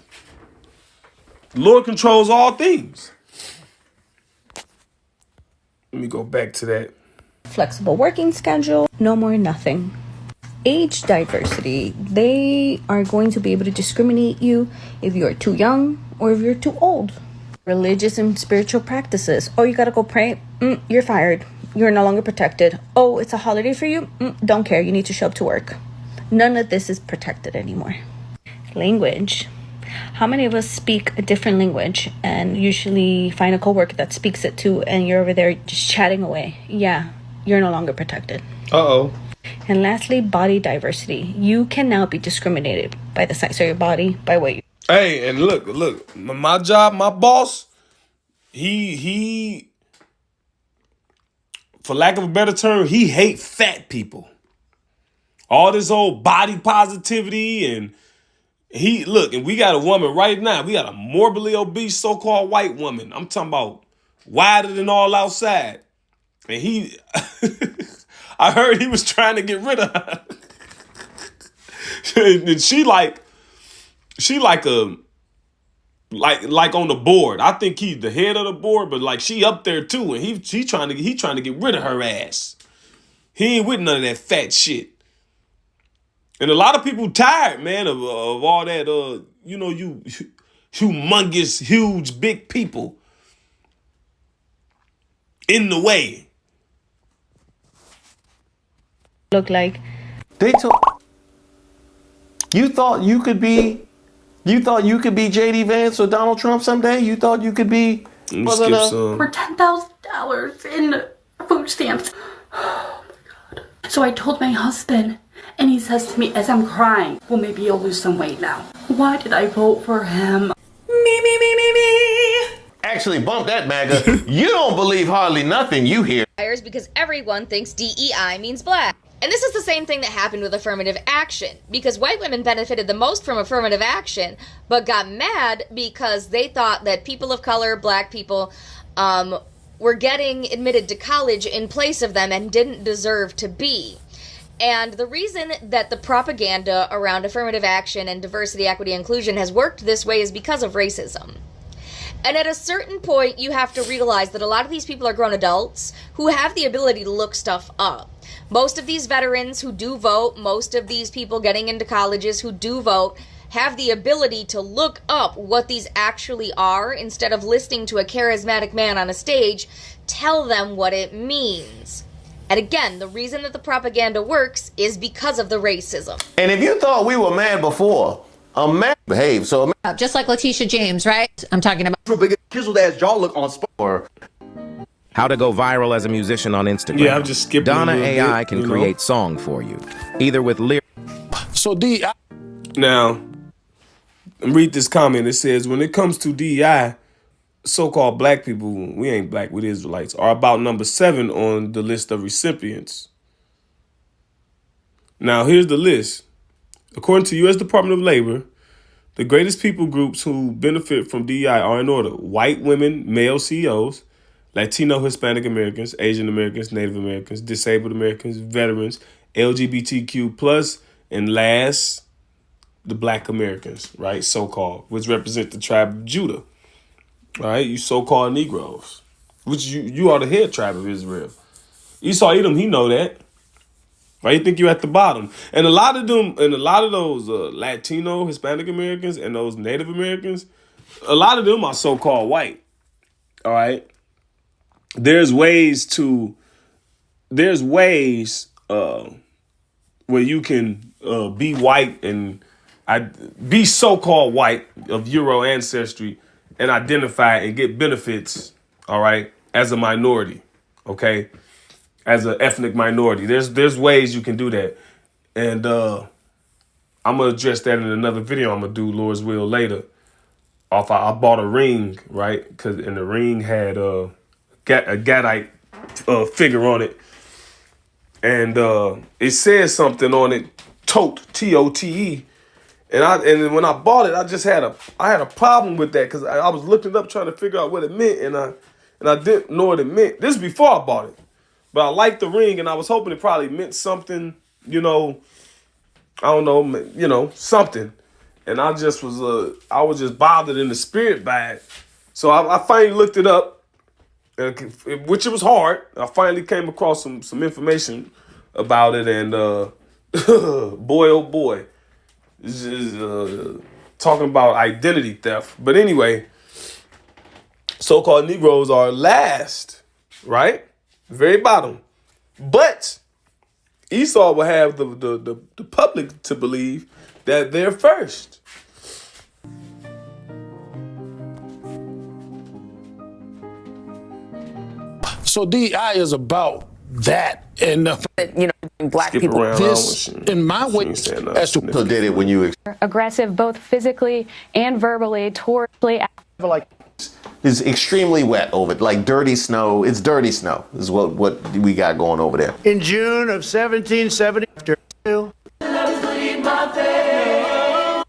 The Lord controls all things. Let me go back to that. Flexible working schedule, no more nothing. Age diversity, they are going to be able to discriminate you if you're too young or if you're too old. Religious and spiritual practices. Oh, you gotta go pray? You're fired. You're no longer protected. Oh, it's a holiday for you? Don't care. You need to show up to work. None of this is protected anymore. Language. How many of us speak a different language and usually find a coworker that speaks it too, and you're over there just chatting away? Yeah, you're no longer protected. Uh-oh. And lastly, body diversity. You can now be discriminated by the size of your body, by what you... Hey, and look, my job, my boss, he, for lack of a better term, he hate fat people. All this old body positivity and and we got a woman right now. We got a morbidly obese so-called white woman. I'm talking about wider than all outside. And I heard he was trying to get rid of her. And she like on the board. I think he's the head of the board, but like she up there too. And he trying to get rid of her ass. He ain't with none of that fat shit. And a lot of people tired, man, of all that, you humongous, huge, big people in the way. Look like. You thought you could be J.D. Vance or Donald Trump someday? You thought you could be... Let me skip some. For $10,000 in food stamps. Oh my God. So I told my husband, and he says to me as I'm crying, well, maybe you'll lose some weight now. Why did I vote for him? Me. Actually, bump that, MAGA. You don't believe hardly nothing you hear. Because everyone thinks DEI means black. And this is the same thing that happened with affirmative action, because white women benefited the most from affirmative action, but got mad because they thought that people of color, black people, were getting admitted to college in place of them and didn't deserve to be. And the reason that the propaganda around affirmative action and diversity, equity, inclusion has worked this way is because of racism. And at a certain point, you have to realize that a lot of these people are grown adults who have the ability to look stuff up. Most of these veterans who do vote, most of these people getting into colleges who do vote, have the ability to look up what these actually are instead of listening to a charismatic man on a stage tell them what it means. And again, the reason that the propaganda works is because of the racism. And if you thought we were mad before, a man behave. So just like Letitia James, right? I'm talking about chiseled ass jaw look on sport. How to go viral as a musician on Instagram. Yeah, I'm just skipping. Donna AI bit, can create song for you, either with lyrics. So DEI. Now, read this comment. It says, when it comes to DEI, so-called black people, we ain't black, we Israelites, are about number 7 on the list of recipients. Now, here's the list. According to U.S. Department of Labor, the greatest people groups who benefit from DEI are in order: white women, male CEOs, Latino, Hispanic Americans, Asian Americans, Native Americans, disabled Americans, veterans, LGBTQ+, and last, the black Americans, right, so-called, which represent the tribe of Judah, right, you so-called Negroes, which you are the head tribe of Israel. Esau Edom, he know that. Why you think you're at the bottom? And a lot of them, and a lot of those Latino, Hispanic Americans, and those Native Americans, a lot of them are so-called white. All right. There's ways where you can be white and be so-called white of Euro ancestry and identify and get benefits. All right, as a minority. Okay. As an ethnic minority. There's ways you can do that. And I'm going to address that in another video I'm going to do, Lord's will, later. I bought a ring, right? And the ring had a Gadite figure on it. And it says something on it, Tote, T-O-T-E. And when I bought it, I had a problem with that because I was looking it up trying to figure out what it meant. And I didn't know what it meant. This is before I bought it. But I liked the ring, and I was hoping it probably meant something, I don't know, something. And I was just bothered in the spirit by it. So I finally looked it up, which it was hard. I finally came across some information about it, and boy, oh boy, this is talking about identity theft. But anyway, so-called Negroes are last, right? Very bottom. But Esau will have the public to believe that they're first. So DEI is about that. And black Skip people, around, this, in my way, as to so did it when you aggressive both physically and verbally towards like It's extremely wet over it, like dirty snow. It's dirty snow is what we got going over there. In June of 1772.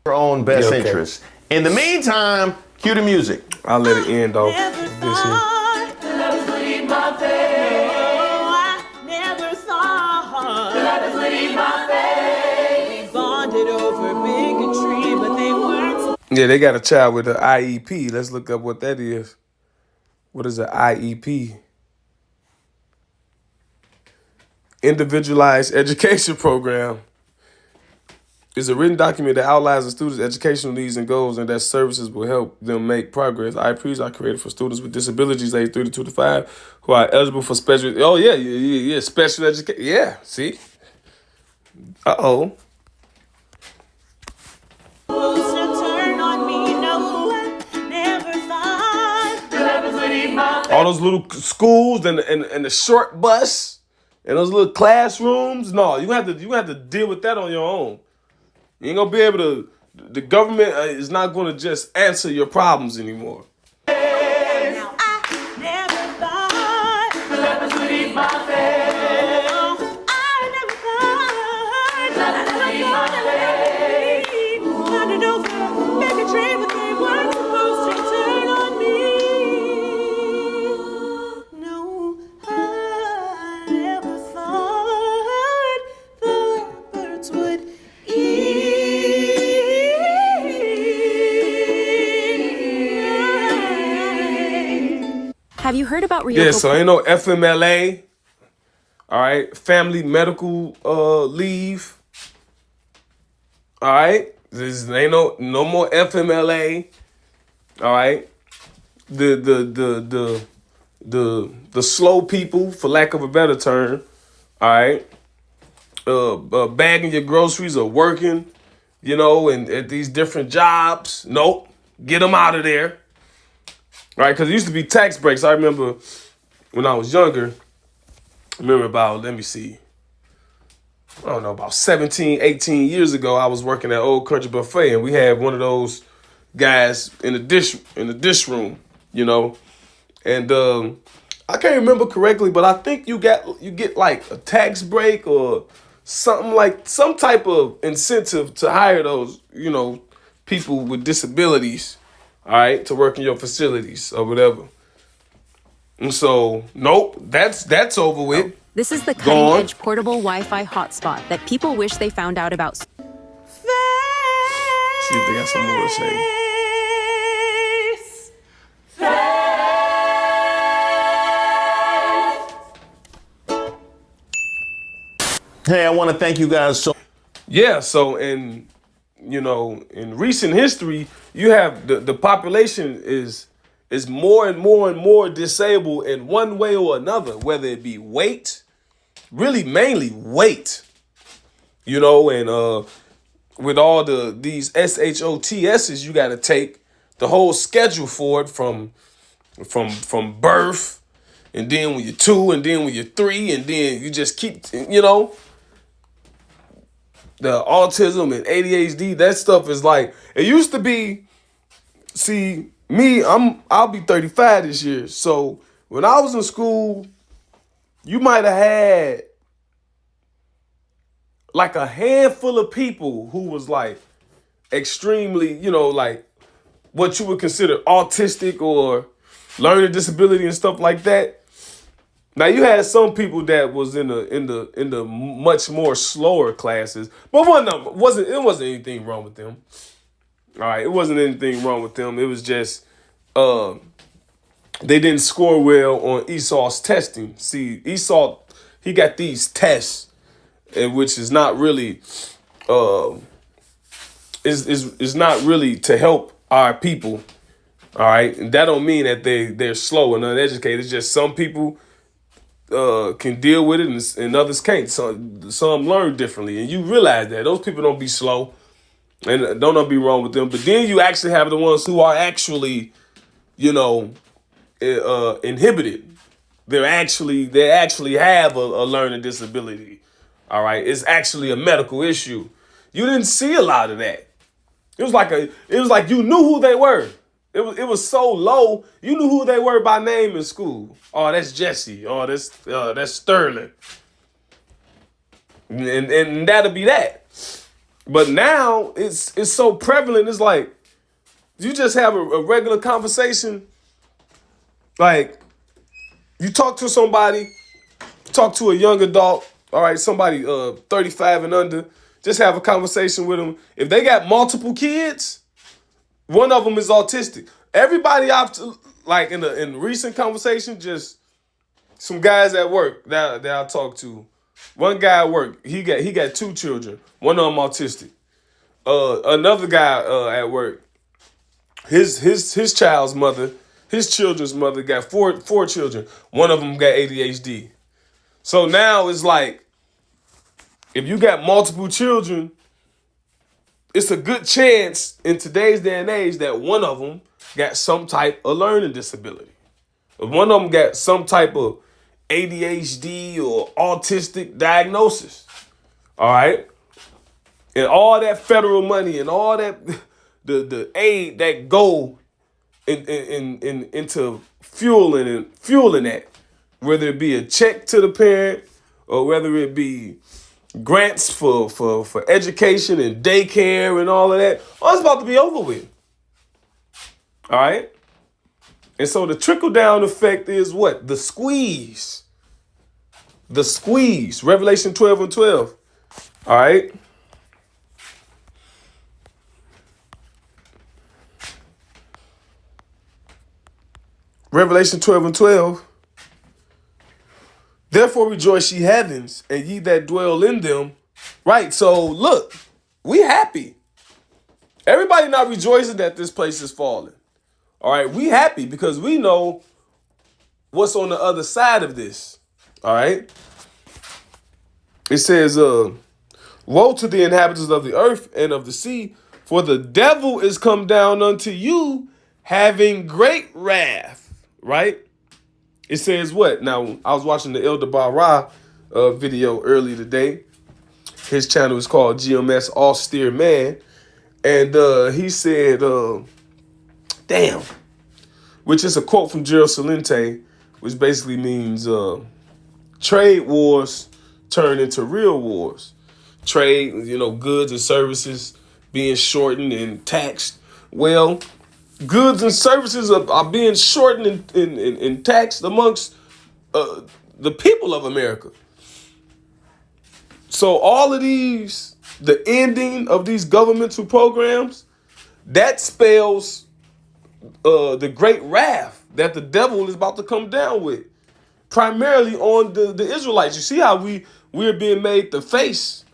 Your own best interest. In the meantime, cue the music. I'll let it end off this here. Yeah, they got a child with an IEP. Let's look up what that is. What is an IEP? Individualized Education Program. It's a written document that outlines the students' educational needs and goals and that services will help them make progress. IEPs are created for students with disabilities aged 3 to 2 to 5 who are eligible for special... Oh, yeah, special education. Yeah, see? Uh-oh. All those little schools and the short bus and those little classrooms. No, you have to deal with that on your own. You ain't gonna be able to. The government is not gonna just answer your problems anymore. Have you heard about Ryoko? Yeah, so ain't no FMLA. All right, family medical leave. All right, there ain't no more FMLA. All right, the slow people, for lack of a better term. All right, bagging your groceries or working, and at these different jobs. Nope, get them out of there. Right, because it used to be tax breaks. I remember when I was younger, about 17, 18 years ago, I was working at Old Country Buffet, and we had one of those guys in the dish room, and I can't remember correctly, but I think you get like a tax break or something, like some type of incentive to hire those, people with disabilities. All right, to work in your facilities or whatever. And so, nope, that's over with. This is the cutting-edge portable Wi-Fi hotspot that people wish they found out about. See if they got some more to say. Hey, I want to thank you guys so. Yeah, so in recent history, you have the population is more and more and more disabled in one way or another, whether it be weight, really mainly weight, and with all these SHOTSs you got to take, the whole schedule for it from birth, and then when you're 2, and then when you're 3, and then you just keep, the autism and ADHD, that stuff is like, it used to be, see, me, I'll be 35 this year. So when I was in school, you might have had like a handful of people who was like extremely, like what you would consider autistic or learning disability and stuff like that. Now you had some people that was in the much more slower classes, but it wasn't anything wrong with them. All right, it wasn't anything wrong with them. It was just they didn't score well on Esau's testing. See, Esau, he got these tests, which is not really is not really to help our people. All right, and that don't mean that they're slow and uneducated. It's just some people can deal with it and others can't. Some learn differently, and you realize that those people don't be slow, and don't be wrong with them. But then you actually have the ones who are actually, inhibited. They actually have a learning disability. All right, it's actually a medical issue. You didn't see a lot of that. It was like you knew who they were. It was so low, you knew who they were by name in school. Oh, that's Jesse. Oh, that's Sterling. And that'll be that. But now it's so prevalent. It's like you just have a regular conversation. Like you talk to somebody, talk to a young adult. All right, somebody 35 and under. Just have a conversation with them. If they got multiple kids, one of them is autistic. Everybody like in recent conversation, just some guys at work that I talked to. One guy at work, he got 2 children. One of them autistic. Another guy at work, his child's mother, his children's mother got four children. One of them got ADHD. So now it's like, if you got multiple children, it's a good chance in today's day and age that one of them got some type of learning disability. If one of them got some type of ADHD or autistic diagnosis. All right? And all that federal money and all that the aid that go into fueling that, whether it be a check to the parent or whether it be grants for education and daycare and all of that, all it's about to be over with. All right? And so the trickle-down effect is what? The squeeze. The squeeze. Revelation 12:12. All right? Revelation 12:12. Therefore rejoice, ye heavens, and ye that dwell in them. Right, so look, we happy. Everybody not rejoicing that this place is falling. All right, we happy because we know what's on the other side of this. All right. It says, woe to the inhabitants of the earth and of the sea, for the devil is come down unto you, having great wrath. Right? It says what? Now, I was watching the Elder Barra video earlier today. His channel is called GMS Austere Man. And he said, damn, which is a quote from Gerald Salente, which basically means trade wars turn into real wars. Trade, goods and services being shortened and taxed. Well, goods and services are being shortened and taxed amongst the people of America. So all of these, the ending of these governmental programs, that spells the great wrath that the devil is about to come down with, primarily on the Israelites. You see how we're being made the face,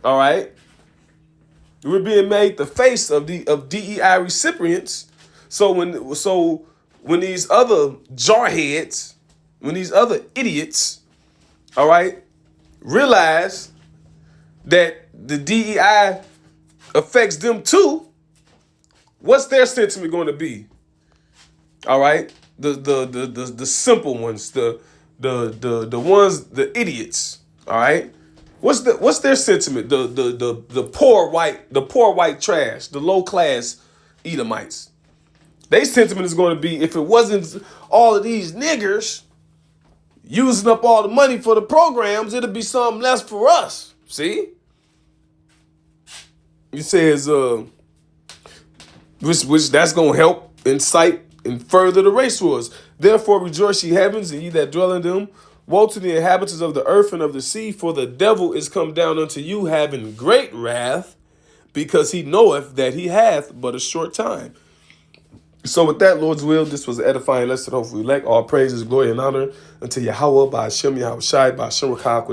all right? We're being made the face of DEI recipients. So when these other jarheads, when these other idiots, all right, realize that the DEI affects them too, what's their sentiment going to be? All right, the simple ones, the ones, the idiots. All right, what's their sentiment? The poor white trash, the low class Edomites. Their sentiment is going to be, if it wasn't all of these niggers using up all the money for the programs, it'll be something less for us. See? It says, which that's going to help incite and further the race wars. Therefore rejoice, ye heavens, and ye that dwell in them. Woe to the inhabitants of the earth and of the sea, for the devil is come down unto you, having great wrath, because he knoweth that he hath but a short time. So with that, Lord's will, this was an edifying lesson. Hopefully, all praises, glory, and honor unto Yahweh, by Hashem, Yahweh Shai, by Hashem, Rakah,